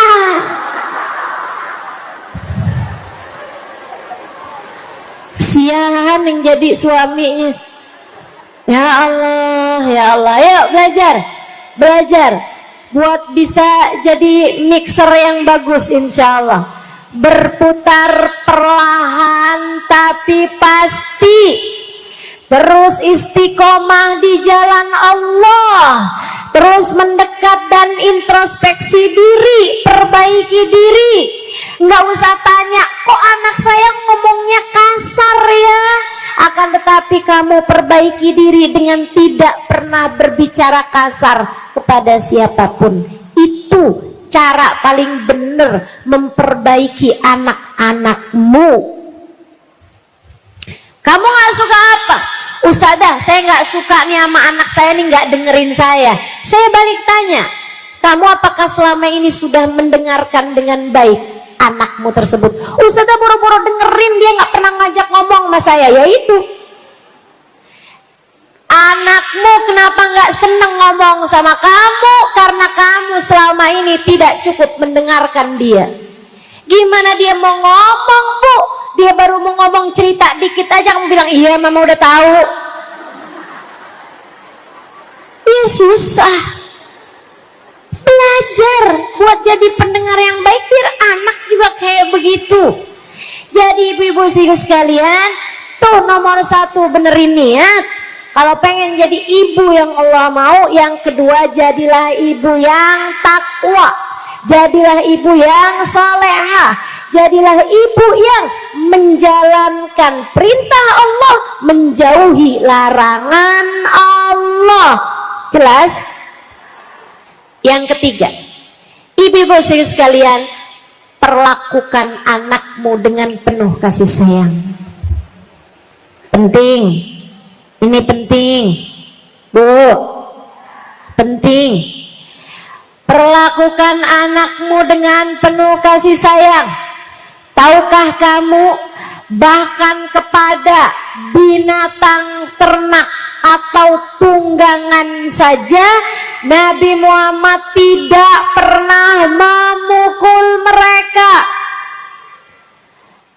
Kasihan yang jadi suaminya. Ya Allah, ya Allah. Yuk belajar buat bisa jadi mixer yang bagus, insya Allah. Berputar perlahan tapi pasti. Terus istiqomah di jalan Allah. Terus mendekat dan introspeksi diri, perbaiki diri. Nggak usah tanya, kok anak saya ngomongnya kasar ya? Akan tetapi kamu perbaiki diri dengan tidak pernah berbicara kasar kepada siapapun. Itu cara paling benar memperbaiki anak-anakmu. Kamu nggak suka apa? Ustazah, saya nggak suka nih sama anak saya nih nggak dengerin saya. Saya balik tanya, kamu apakah selama ini sudah mendengarkan dengan baik anakmu tersebut? Ustazah boro-boro dengerin, dia nggak pernah ngajak ngomong sama saya. Ya itu, anakmu kenapa nggak seneng ngomong sama kamu? Karena kamu selama ini tidak cukup mendengarkan dia. Gimana dia mau ngomong, Bu? Dia baru mau ngomong cerita dikit aja kamu bilang iya mama udah tahu. Ya susah. Belajar buat jadi pendengar yang baik biar anak juga kayak begitu. Jadi ibu-ibu sekalian, tuh nomor 1 benerin niat. Kalau pengen jadi ibu yang Allah mau, yang kedua jadilah ibu yang takwa, jadilah ibu yang salehah, jadilah ibu yang menjalankan perintah Allah, menjauhi larangan Allah. Jelas? Yang ketiga, ibu-ibu sekalian, perlakukan anakmu dengan penuh kasih sayang. Penting, ini penting, Bu, penting. Perlakukan anakmu dengan penuh kasih sayang. Tahukah kamu, bahkan kepada binatang ternak atau tunggangan saja Nabi Muhammad tidak pernah memukul mereka.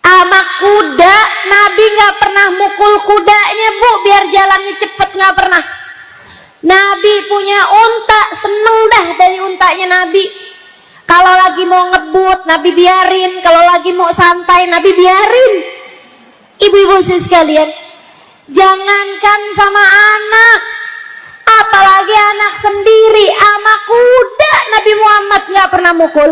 Sama kuda, Nabi nggak pernah mukul kudanya, Bu, biar jalannya cepet, nggak pernah. Nabi punya unta, seneng dah dari untanya Nabi. Kalau lagi mau ngebut, Nabi biarin. Kalau lagi mau santai, Nabi biarin. Ibu-ibu sekalian, jangankan sama anak, apalagi anak sendiri, ama kuda Nabi Muhammad nggak pernah mukul,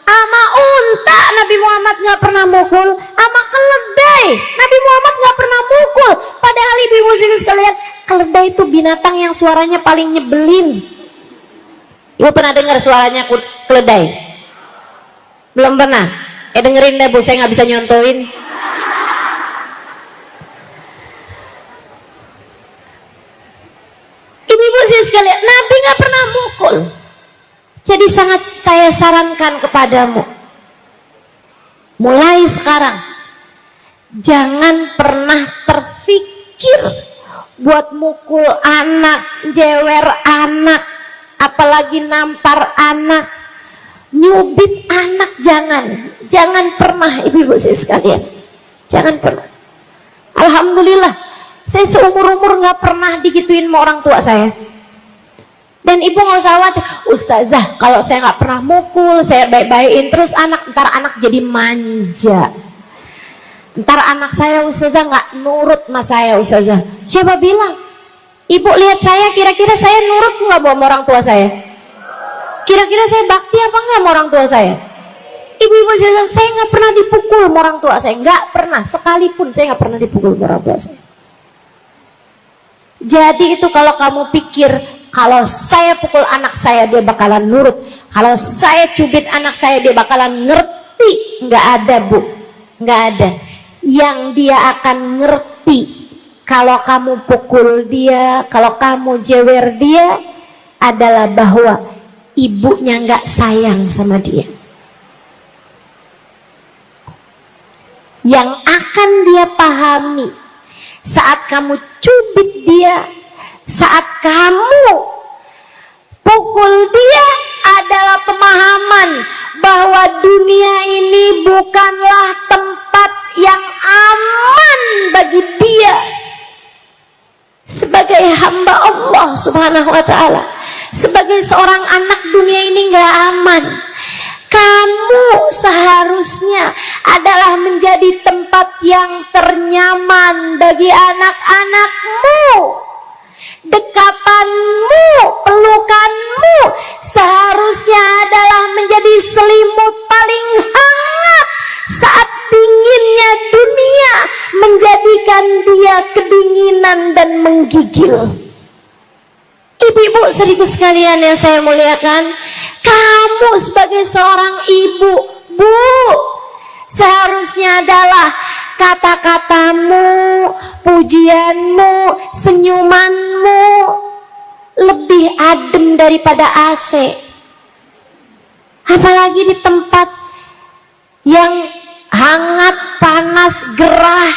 ama unta Nabi Muhammad nggak pernah mukul, ama keledai Nabi Muhammad nggak pernah mukul. Padahal ibu-ibu sekalian, keledai itu binatang yang suaranya paling nyebelin. Ibu pernah dengar suaranya keledai? Belum pernah? Dengerin deh, Bu, saya nggak bisa nyontoin. Ibu-ibu sekalian, Nabi nggak pernah mukul. Jadi sangat saya sarankan kepadamu, mulai sekarang jangan pernah terfikir buat mukul anak, jewer anak, apalagi nampar anak, nyubit anak. Jangan pernah, ibu-ibu sekalian, jangan pernah. Alhamdulillah, saya seumur-umur nggak pernah digituin sama orang tua saya. Dan ibu nggak usah khawatir, Ustazah, kalau saya nggak pernah mukul, saya baik-baikin terus anak, ntar anak jadi manja. Ntar anak saya, Ustazah, nggak nurut sama saya, Ustazah. Siapa bilang? Ibu lihat saya, kira-kira saya nurut nggak sama orang tua saya? Kira-kira saya bakti apa nggak sama orang tua saya? Ibu-ibu saya nggak pernah dipukul sama orang tua saya, nggak pernah, sekalipun saya nggak pernah dipukul sama orang tua saya. Jadi itu kalau kamu pikir kalau saya pukul anak saya dia bakalan nurut, kalau saya cubit anak saya dia bakalan ngerti, nggak ada, Bu, nggak ada. Yang dia akan ngerti kalau kamu pukul dia, kalau kamu jewer dia, adalah bahwa ibunya nggak sayang sama dia. Yang akan dia pahami saat kamu cubit dia, saat kamu pukul dia, adalah pemahaman bahwa dunia ini bukanlah tempat yang aman bagi dia sebagai hamba Allah Subhanahu wa ta'ala. Sebagai seorang anak, dunia ini nggak aman. Kamu seharusnya adalah menjadi tempat yang ternyaman bagi anak-anakmu. Dekapanmu, pelukanmu seharusnya adalah menjadi selimut paling hangat saat dinginnya dunia menjadikan dia kedinginan dan menggigil. Ibu-ibu saudaraku sekalian yang saya muliakan, kamu sebagai seorang ibu, Bu, seharusnya adalah kata-katamu, pujianmu, senyumanmu lebih adem daripada AC. Apalagi di tempat yang hangat, panas, gerah.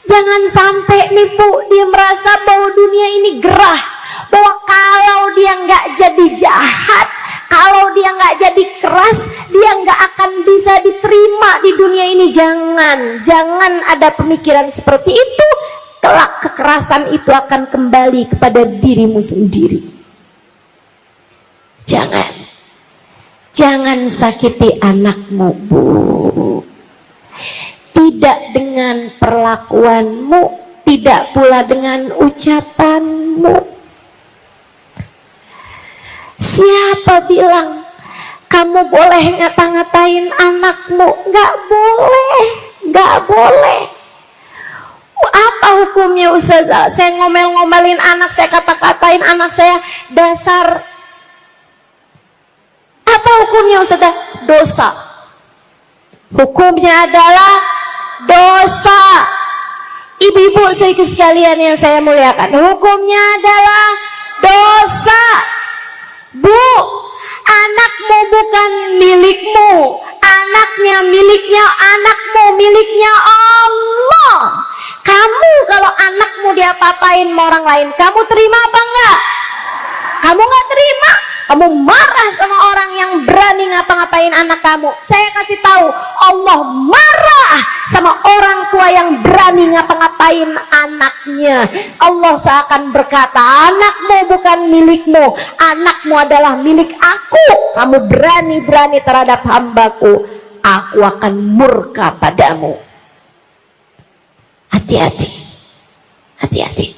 Jangan sampai nih Bu, dia merasa bahwa dunia ini gerah, bahwa kalau dia nggak jadi jahat, kalau dia nggak jadi keras, dia nggak akan bisa diterima di dunia ini. Jangan ada pemikiran seperti itu. Kelak kekerasan itu akan kembali kepada dirimu sendiri. Jangan sakiti anakmu, Bu. Tidak dengan perlakuanmu, tidak pula dengan ucapanmu. Siapa bilang kamu boleh ngata-ngatain anakmu? Gak boleh, gak boleh. Apa hukumnya Ustazah? Saya ngomel-ngomelin anak, saya kata-katain anak saya dasar. Apa hukumnya Ustazah? Dosa. Hukumnya adalah dosa. Ibu-ibu sekalian yang saya muliakan, hukumnya adalah dosa. Bu, anakmu bukan milikmu, anaknya miliknya anakmu, miliknya Allah. Kamu kalau anakmu diapa-apain sama orang lain, kamu terima apa enggak? Kamu nggak terima, kamu marah sama orang yang berani ngapa-ngapain anak kamu. Saya kasih tahu, Allah marah sama orang tua yang berani ngapa-ngapain anaknya. Allah seakan berkata, anakmu bukan milikmu, anakmu adalah milik aku. Kamu berani-berani terhadap hambaku, aku akan murka padamu. Hati-hati, hati-hati.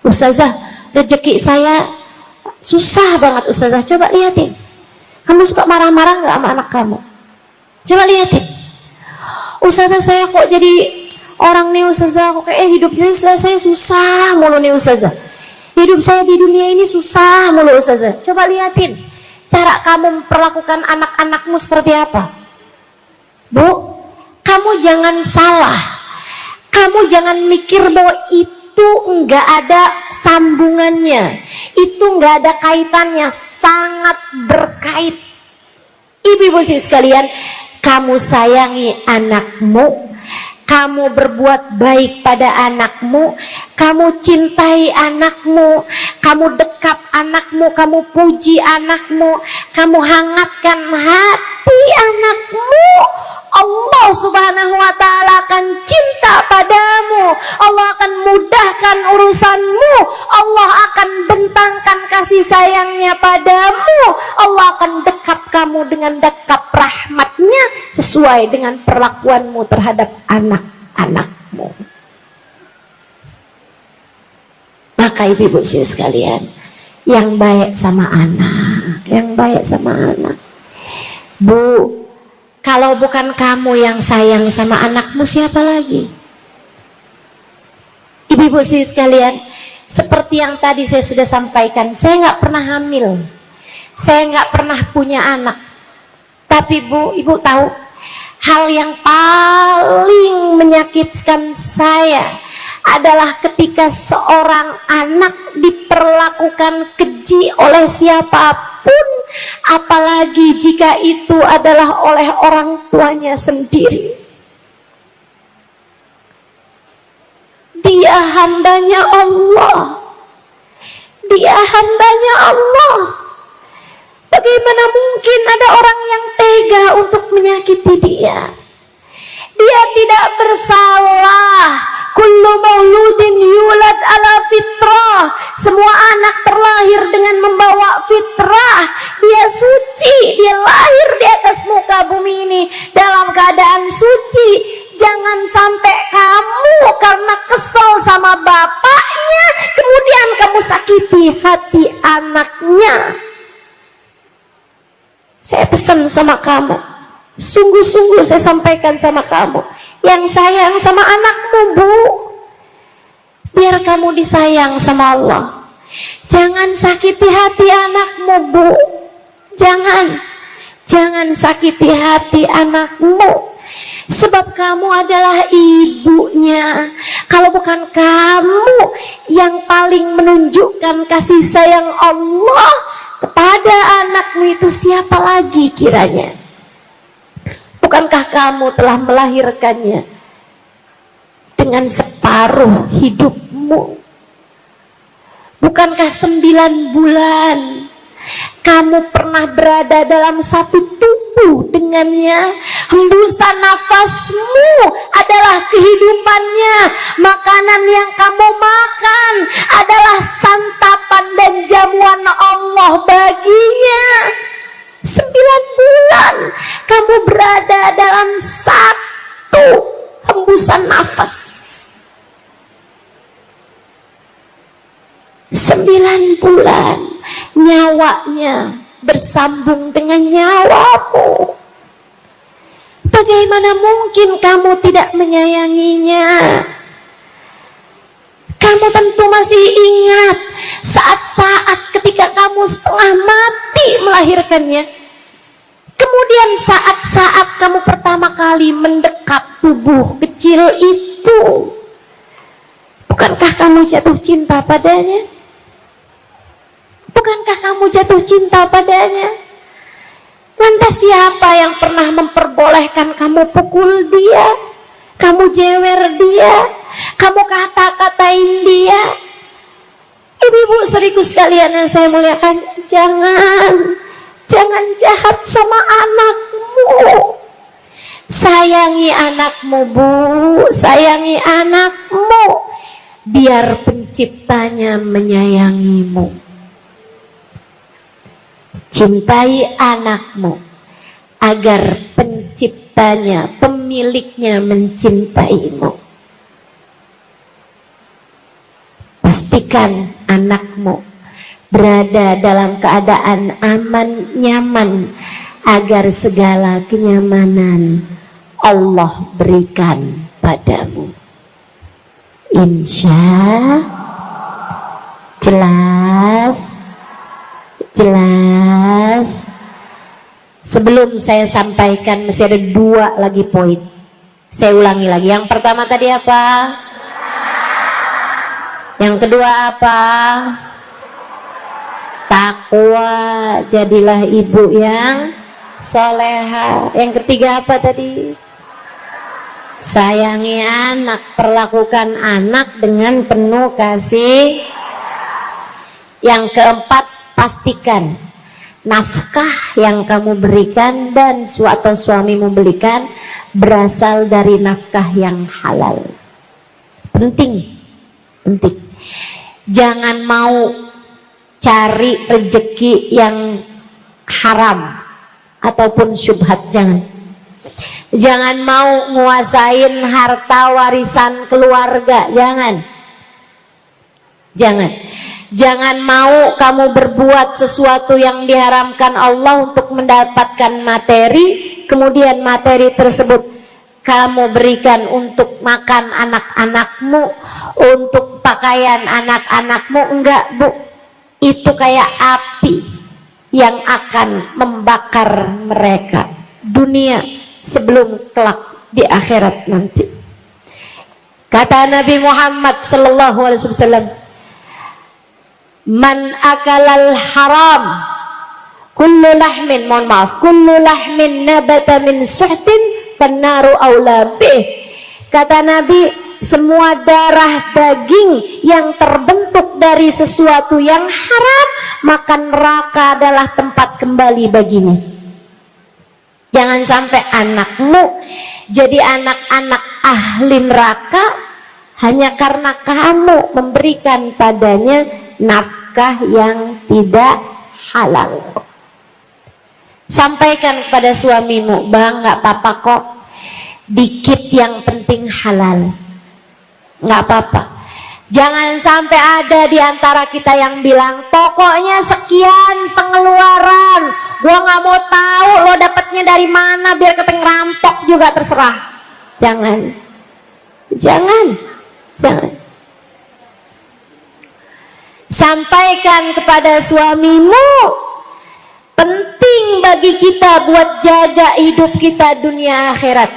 Ustazah, rezeki saya susah banget Ustazah. Coba lihatin, kamu suka marah-marah nggak sama anak kamu? Coba lihatin. Ustazah, saya kok jadi orang nih Ustazah, kok kayak hidup saya susah mulu nih Ustazah. Hidup saya di dunia ini susah mulu Ustazah. Coba lihatin cara kamu memperlakukan anak-anakmu seperti apa. Bu, kamu jangan salah. Kamu jangan mikir bahwa itu enggak ada sambungannya, itu enggak ada kaitannya, sangat berkait. Ibu-ibu sekalian, kamu sayangi anakmu, kamu berbuat baik pada anakmu, kamu cintai anakmu, kamu dekap anakmu, kamu puji anakmu, kamu hangatkan hati anakmu, Allah Subhanahu wa ta'ala akan cinta padamu. Allah akan mudahkan urusanmu. Allah akan bentangkan kasih sayangnya padamu. Allah akan dekap kamu dengan dekap rahmatnya sesuai dengan perlakuanmu terhadap anak-anakmu. Maka ibu-ibu sekalian, yang baik sama anak, yang baik sama anak. Bu, kalau bukan kamu yang sayang sama anakmu, siapa lagi? Ibu-ibu sekalian, seperti yang tadi saya sudah sampaikan, saya nggak pernah hamil, saya nggak pernah punya anak. Tapi Bu, ibu tahu, hal yang paling menyakitkan saya adalah ketika seorang anak diperlakukan keji oleh siapapun, apalagi jika itu adalah oleh orang tuanya sendiri. Dia hambanya Allah, dia hambanya Allah. Bagaimana mungkin ada orang yang tega untuk menyakiti dia? Dia tidak bersalah. Kullu mauludin yulad ala fitrah. Semua anak terlahir dengan membawa fitrah. Dia suci, dia lahir di atas muka bumi ini dalam keadaan suci. Jangan sampai kamu karena kesel sama bapaknya, kemudian kamu sakiti hati anaknya. Saya pesan sama kamu, sungguh-sungguh saya sampaikan sama kamu, yang sayang sama anakmu, Bu, biar kamu disayang sama Allah. Jangan sakiti hati anakmu, Bu. Jangan sakiti hati anakmu. Sebab kamu adalah ibunya. Kalau bukan kamu yang paling menunjukkan kasih sayang Allah kepada anakmu, itu siapa lagi kiranya? Bukankah kamu telah melahirkannya dengan separuh hidupmu? Bukankah 9 bulan kamu pernah berada dalam satu tubuh dengannya? Hembusan nafasmu adalah kehidupannya. Makanan yang kamu makan adalah santapan dan jamuan Allah baginya. 9 bulan kamu berada dalam satu hembusan nafas. 9 bulan nyawanya bersambung dengan nyawamu. Bagaimana mungkin kamu tidak menyayanginya? Kamu tentu masih ingat saat-saat ketika kamu setengah mati melahirkannya. Kemudian saat-saat kamu pertama kali mendekat tubuh kecil itu, bukankah kamu jatuh cinta padanya? Bukankah kamu jatuh cinta padanya? Lantas siapa yang pernah memperbolehkan kamu pukul dia, kamu jewer dia, kamu kata-katain dia? Ibu-ibu saudariku sekalian yang saya muliakan, jangan jahat sama anakmu. Sayangi anakmu, Bu, sayangi anakmu, biar penciptanya menyayangimu. Cintai anakmu agar penciptanya, pemiliknya mencintaimu. Pastikan anakmu berada dalam keadaan aman, nyaman, agar segala kenyamanan Allah berikan padamu. Insya jelas. Sebelum saya sampaikan masih ada 2 lagi poin. Saya ulangi lagi. Yang pertama tadi apa? Yang kedua apa? Takwa. Jadilah ibu yang soleha. Yang ketiga apa tadi? Sayangi anak. Perlakukan anak dengan penuh kasih. Yang keempat, pastikan nafkah yang kamu berikan dan atau suamimu berikan berasal dari nafkah yang halal. Penting. Jangan mau cari rezeki yang haram ataupun syubhat. Jangan mau nguasain harta warisan keluarga. Jangan mau kamu berbuat sesuatu yang diharamkan Allah untuk mendapatkan materi, kemudian materi tersebut kamu berikan untuk makan anak-anakmu, untuk pakaian anak-anakmu. Enggak, Bu. Itu kayak api yang akan membakar mereka dunia sebelum kelak di akhirat nanti. Kata Nabi Muhammad sallallahu alaihi wasallam, man akalal haram kullu lahmin nabata min suhtin fannaru aula bih. Kata Nabi, semua darah daging yang terbentuk dari sesuatu yang haram, maka neraka adalah tempat kembali baginya. Jangan sampai anakmu jadi anak-anak ahli neraka hanya karena kamu memberikan padanya nafkah yang tidak halal. Sampaikan kepada suamimu, Bang, nggak apa-apa kok, dikit yang penting halal, nggak apa-apa. Jangan sampai ada di antara kita yang bilang, pokoknya sekian pengeluaran, gua nggak mau tahu lo dapatnya dari mana, biar keteng rampok juga terserah. Jangan. Sampaikan kepada suamimu, penting bagi kita buat jaga hidup kita dunia akhirat.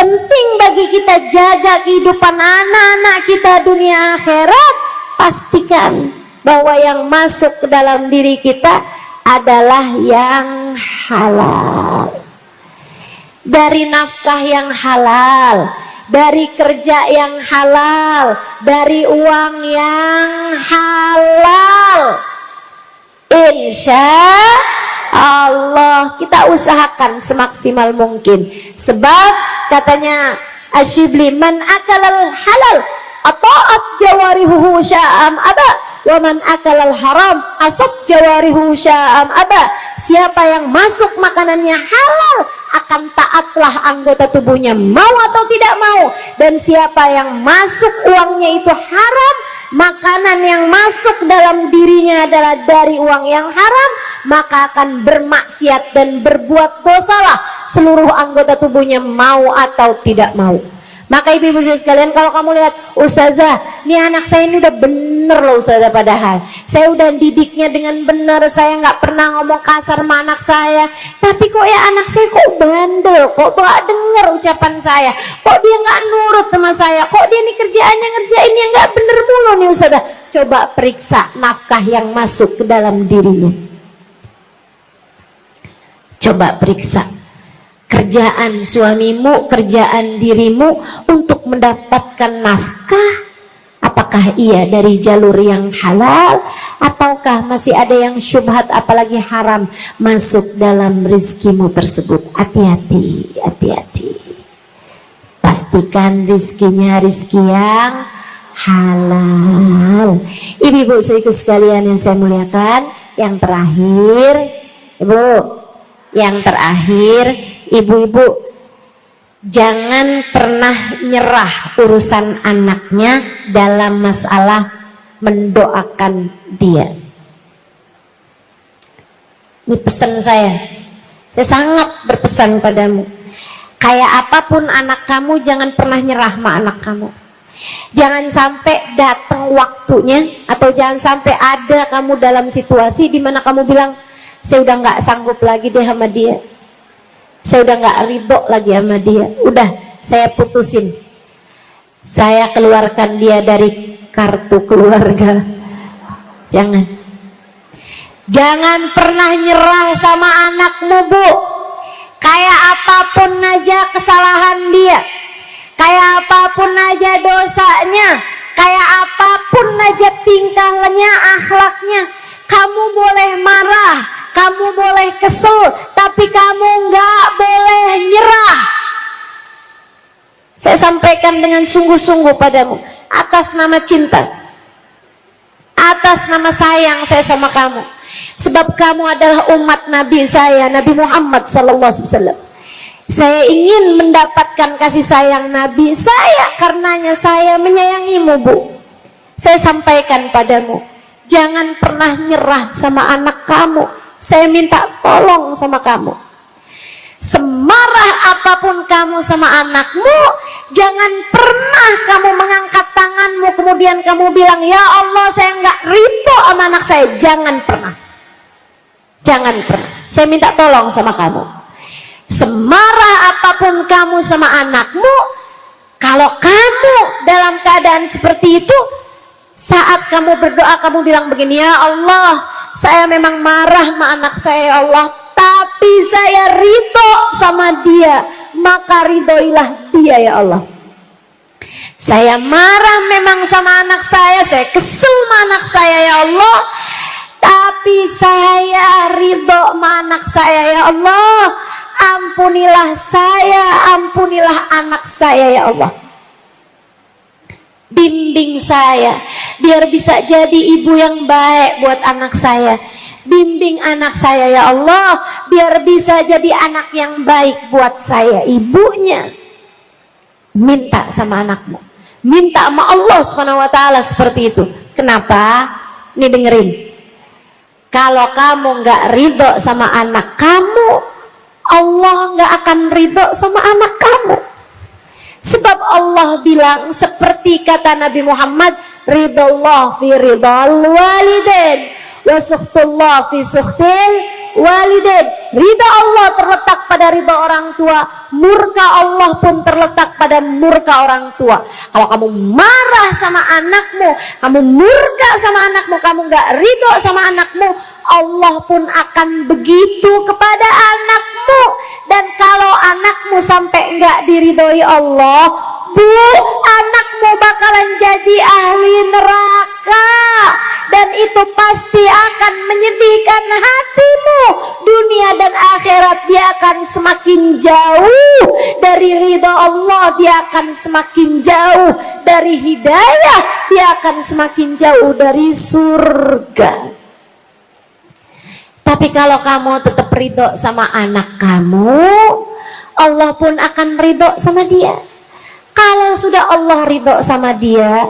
penting bagi kita jaga kehidupan anak-anak kita dunia akhirat, pastikan bahwa yang masuk ke dalam diri kita adalah yang halal, dari nafkah yang halal, dari kerja yang halal, dari uang yang halal. Insya Allah kita usahakan semaksimal mungkin. Sebab katanya Asyibli, man akalal halal ata'at jawarihuhu sya'am aba, wa man akalal haram asab jawarihuhu sya'am aba. Siapa yang masuk makanannya halal akan taatlah anggota tubuhnya mau atau tidak mau. Dan siapa yang masuk uangnya itu haram, makanan yang masuk dalam dirinya adalah dari uang yang haram, maka akan bermaksiat dan berbuat dosalah seluruh anggota tubuhnya mau atau tidak mau. Maka ibu-ibu sekalian, kalau kamu lihat, ustazah, ini anak saya ini udah bener loh ustazah, padahal saya udah didiknya dengan benar, saya nggak pernah ngomong kasar sama anak saya, tapi kok ya anak saya kok bandel, kok nggak denger ucapan saya, kok dia nggak nurut sama saya, kok dia nih kerjaannya ngerjain yang nggak bener mulu nih ustazah. Coba periksa nafkah yang masuk ke dalam dirinya. Coba periksa kerjaan suamimu, kerjaan dirimu untuk mendapatkan nafkah, apakah ia dari jalur yang halal ataukah masih ada yang syubhat apalagi haram masuk dalam rizkimu tersebut. Hati-hati, hati-hati, pastikan rizkinya rizki yang halal. Ibu-ibu sekalian yang saya muliakan, yang terakhir, yang terakhir, ibu-ibu jangan pernah nyerah urusan anaknya dalam masalah mendoakan dia. Ini pesan saya sangat berpesan padamu. Kayak apapun anak kamu, jangan pernah nyerah sama anak kamu. Jangan sampai datang waktunya, atau jangan sampai ada kamu dalam situasi di mana kamu bilang, saya udah nggak sanggup lagi deh sama dia, saya udah nggak ridho lagi sama dia, udah saya putusin, saya keluarkan dia dari kartu keluarga. Jangan pernah nyerah sama anakmu, Bu. Kayak apapun aja kesalahan dia, kayak apapun aja dosanya, kayak apapun aja tingkahnya, akhlaknya, kamu boleh marah, kamu boleh kesel, tapi kamu nggak boleh nyerah. Saya sampaikan dengan sungguh-sungguh padamu, atas nama cinta, atas nama sayang saya sama kamu. Sebab kamu adalah umat Nabi saya, Nabi Muhammad SAW. Saya ingin mendapatkan kasih sayang Nabi saya, karenanya saya menyayangimu, Bu. Saya sampaikan padamu, jangan pernah nyerah sama anak kamu. Saya minta tolong sama kamu, semarah apapun kamu sama anakmu, jangan pernah kamu mengangkat tanganmu kemudian kamu bilang, ya Allah saya nggak ridho sama anak saya. Jangan pernah, jangan pernah. Saya minta tolong sama kamu, semarah apapun kamu sama anakmu, kalau kamu dalam keadaan seperti itu, saat kamu berdoa kamu bilang begini, ya Allah, saya memang marah sama anak saya ya Allah, tapi saya ridho sama dia, maka ridhoilah dia ya Allah. Saya marah memang sama anak saya kesel sama anak saya ya Allah, tapi saya ridho sama anak saya ya Allah. Ampunilah saya, ampunilah anak saya ya Allah. Bimbing saya biar bisa jadi ibu yang baik buat anak saya. Bimbing anak saya ya Allah biar bisa jadi anak yang baik buat saya, ibunya. Minta sama anakmu, minta sama Allah SWT seperti itu. Kenapa? Nih dengerin, kalau kamu nggak ridho sama anak kamu, Allah nggak akan ridho sama anak kamu. Sebab Allah bilang seperti kata Nabi Muhammad, ridallah fi ridal walidain wa sukhtullah fi sukhtil walidain. Ridha Allah terletak pada ridha orang tua, murka Allah pun terletak pada murka orang tua. Kalau kamu marah sama anakmu, kamu murka sama anakmu, kamu gak ridho sama anakmu, Allah pun akan begitu kepada anakmu. Dan kalau anakmu sampai gak diridhoi Allah, Bu, anakmu bakalan jadi ahli neraka. Dan itu pasti akan menyedihkan hatimu. Dunia dan akhirat dia akan semakin jauh dari ridha Allah, dia akan semakin jauh dari hidayah, dia akan semakin jauh dari surga. Tapi kalau kamu tetap ridho sama anak kamu, Allah pun akan ridho sama dia. Kalau sudah Allah ridho sama dia,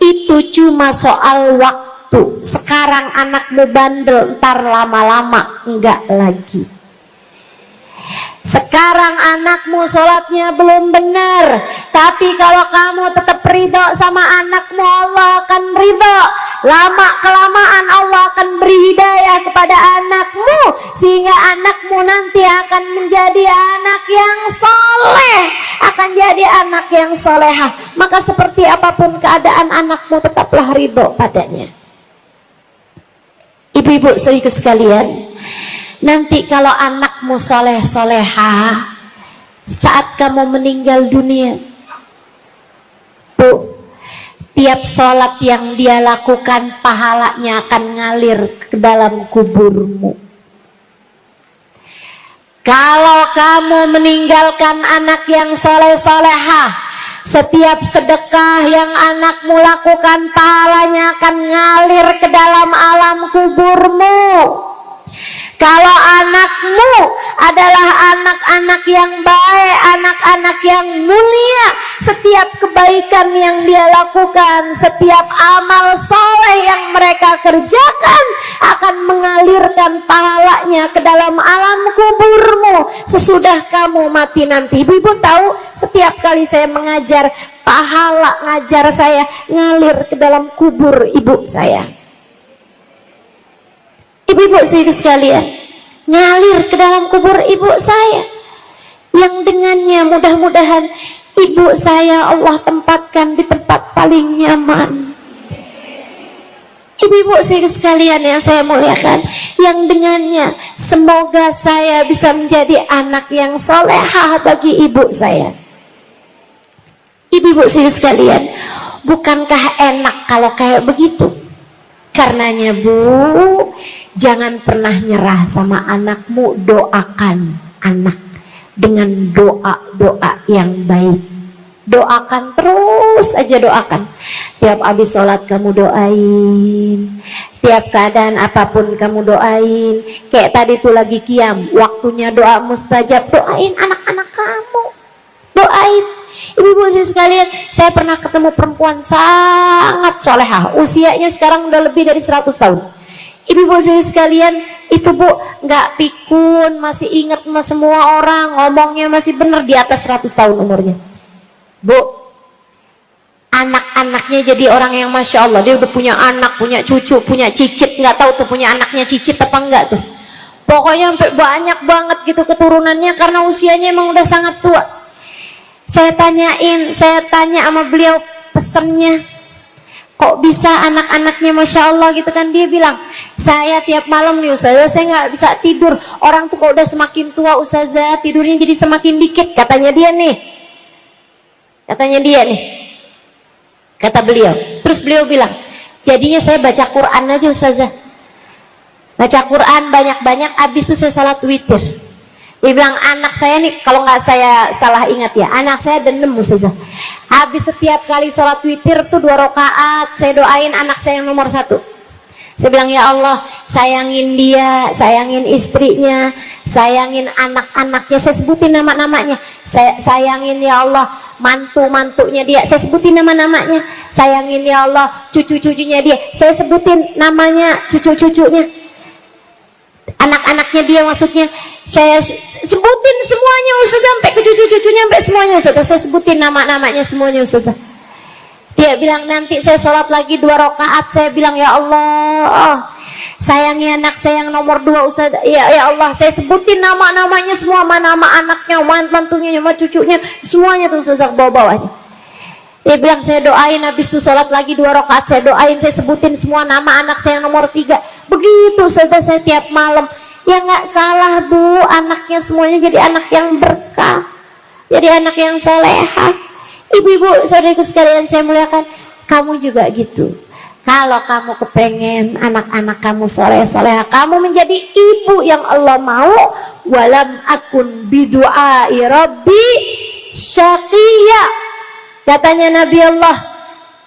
itu cuma soal waktu. Sekarang anakmu bandel, ntar lama-lama enggak lagi. Sekarang anakmu sholatnya belum benar, tapi kalau kamu tetap ridho sama anakmu, Allah akan ridho. Lama kelamaan Allah akan beri hidayah kepada anakmu, sehingga anakmu nanti akan menjadi anak yang soleh, akan jadi anak yang solehah. Maka seperti apapun keadaan anakmu, tetaplah ridho padanya. Ibu-ibu saudara sekalian, nanti kalau anakmu soleh soleha, saat kamu meninggal dunia, Bu, tiap sholat yang dia lakukan pahalanya akan ngalir ke dalam kuburmu. Kalau kamu meninggalkan anak yang soleh soleha, setiap sedekah yang anakmu lakukan pahalanya akan ngalir ke dalam alam kuburmu. Kalau anakmu adalah anak-anak yang baik, anak-anak yang mulia, setiap kebaikan yang dia lakukan, setiap amal soleh yang mereka kerjakan akan mengalirkan pahalanya ke dalam alam kuburmu sesudah kamu mati nanti. Ibu tahu, setiap kali saya mengajar, pahala ngajar saya ngalir ke dalam kubur ibu saya. Ibu-ibu sekalian, ngalir ke dalam kubur ibu saya, yang dengannya mudah-mudahan ibu saya Allah tempatkan di tempat paling nyaman. Ibu-ibu sekalian yang saya muliakan, yang dengannya semoga saya bisa menjadi anak yang solehah bagi ibu saya. Ibu-ibu sekalian, bukankah enak kalau kayak begitu? Karenanya Bu, jangan pernah nyerah sama anakmu, doakan anak dengan doa-doa yang baik. Doakan terus aja, doakan. Tiap habis sholat kamu doain, tiap keadaan apapun kamu doain. Kayak tadi tuh lagi qiyam, waktunya doa mustajab, doain anak-anak kamu, doain. Ibu-ibu sekalian, saya pernah ketemu perempuan sangat solehah, usianya sekarang udah lebih dari 100 tahun. Ibu-ibu sekalian, itu Bu nggak pikun, masih ingat sama semua orang, ngomongnya masih bener, di atas 100 tahun umurnya. Bu, anak-anaknya jadi orang yang Masya Allah, dia udah punya anak, punya cucu, punya cicit, nggak tahu tuh punya anaknya cicit apa enggak tuh. Pokoknya sampai banyak banget gitu keturunannya, karena usianya emang udah sangat tua. Saya tanya sama beliau pesennya, kok bisa anak-anaknya Masya Allah gitu kan. Dia bilang, saya tiap malam nih Ustazah, saya nggak bisa tidur. Orang tuh kok udah semakin tua Ustazah, tidurnya jadi semakin dikit, katanya dia nih. Kata beliau. Terus beliau bilang, jadinya saya baca Quran aja Ustazah, baca Quran banyak-banyak, abis itu saya salat witir. Dia bilang, anak saya nih, kalau nggak saya salah ingat ya, anak saya ada 6 Ustazah. Habis setiap kali sholat witir tuh 2 rakaat, saya doain anak saya yang nomor 1. Saya bilang, ya Allah, sayangin dia, sayangin istrinya, sayangin anak-anaknya, saya sebutin nama-namanya. Sayangin ya Allah mantu-mantunya dia, saya sebutin nama-namanya. Sayangin ya Allah cucu-cucunya dia, saya sebutin namanya, cucu-cucunya, anak-anaknya dia maksudnya. Saya sebutin semuanya Ustaz, sampai ke cucu-cucunya, sampai semuanya Ustaz, saya sebutin nama-namanya semuanya Ustaz. Dia bilang, nanti saya sholat lagi 2 rakaat, saya bilang, ya Allah, Sayangi anak saya yang nomor 2 Ustaz. Ya Allah, saya sebutin nama-namanya semua, nama anaknya, mantunya, cucunya, semuanya tuh Ustaz bawa-bawa aja. Dia bilang saya doain, habis itu sholat lagi 2 rakaat saya doain, saya sebutin semua nama anak saya yang nomor 3. Begitu Ustaz saya tiap malam. Ya nggak salah Bu, anaknya semuanya jadi anak yang berkah, jadi anak yang salehah. Ibu-ibu saudariku sekalian saya muliakan, kamu juga gitu. Kalau kamu kepengen anak-anak kamu soleh-soleha, kamu menjadi ibu yang Allah mau. Walam akun bidu'ai rabbi syaqiyya. Katanya Nabi Allah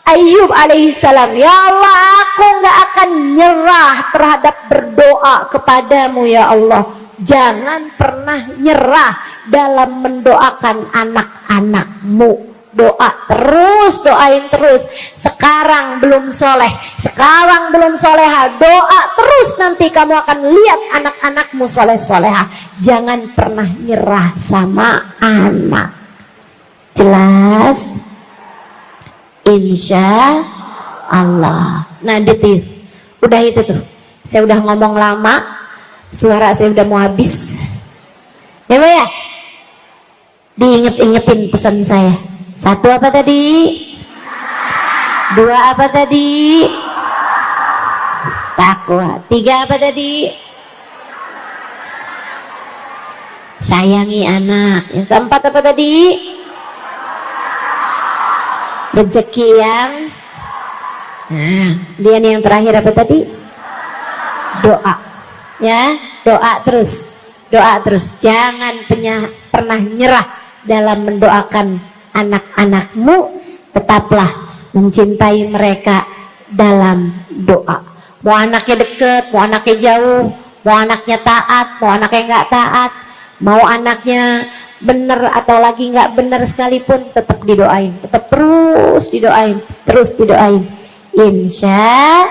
Ayyub alaihissalam, ya Allah, aku gak akan nyerah terhadap berdoa kepadamu ya Allah. Jangan pernah nyerah dalam mendoakan anak-anakmu. Doa terus, doain terus. Sekarang belum soleh, sekarang belum soleha, doa terus, nanti kamu akan lihat anak-anakmu soleh-soleha. Jangan pernah nyerah sama anak. Jelas? Insya Allah. Nah detil, udah itu tuh, saya udah ngomong lama, suara saya udah mau habis ya Mbak ya. Diinget-ingetin pesan saya. 1 apa tadi? 2 apa tadi? Takwa. 3 apa tadi? Sayangi anak. Yang keempat apa tadi? Rezeki yang dia nih yang terakhir apa tadi? Doa. Ya, doa terus. Doa terus. Jangan pernah nyerah dalam mendoakan anak-anakmu. Tetaplah mencintai mereka dalam doa. Mau anaknya deket, mau anaknya jauh, mau anaknya taat, mau anaknya nggak taat, mau anaknya bener atau lagi nggak bener sekalipun, tetap didoain, tetap terus didoain, terus didoain. Insya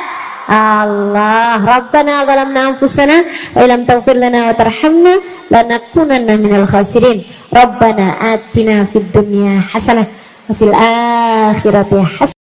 Allah. Rabbana zalamna anfusana wa illam taghfir lana wa tarhamna lanakunanna minal khasirin. Rabbana atina fid dunya hasanah wa fil akhirati hasanah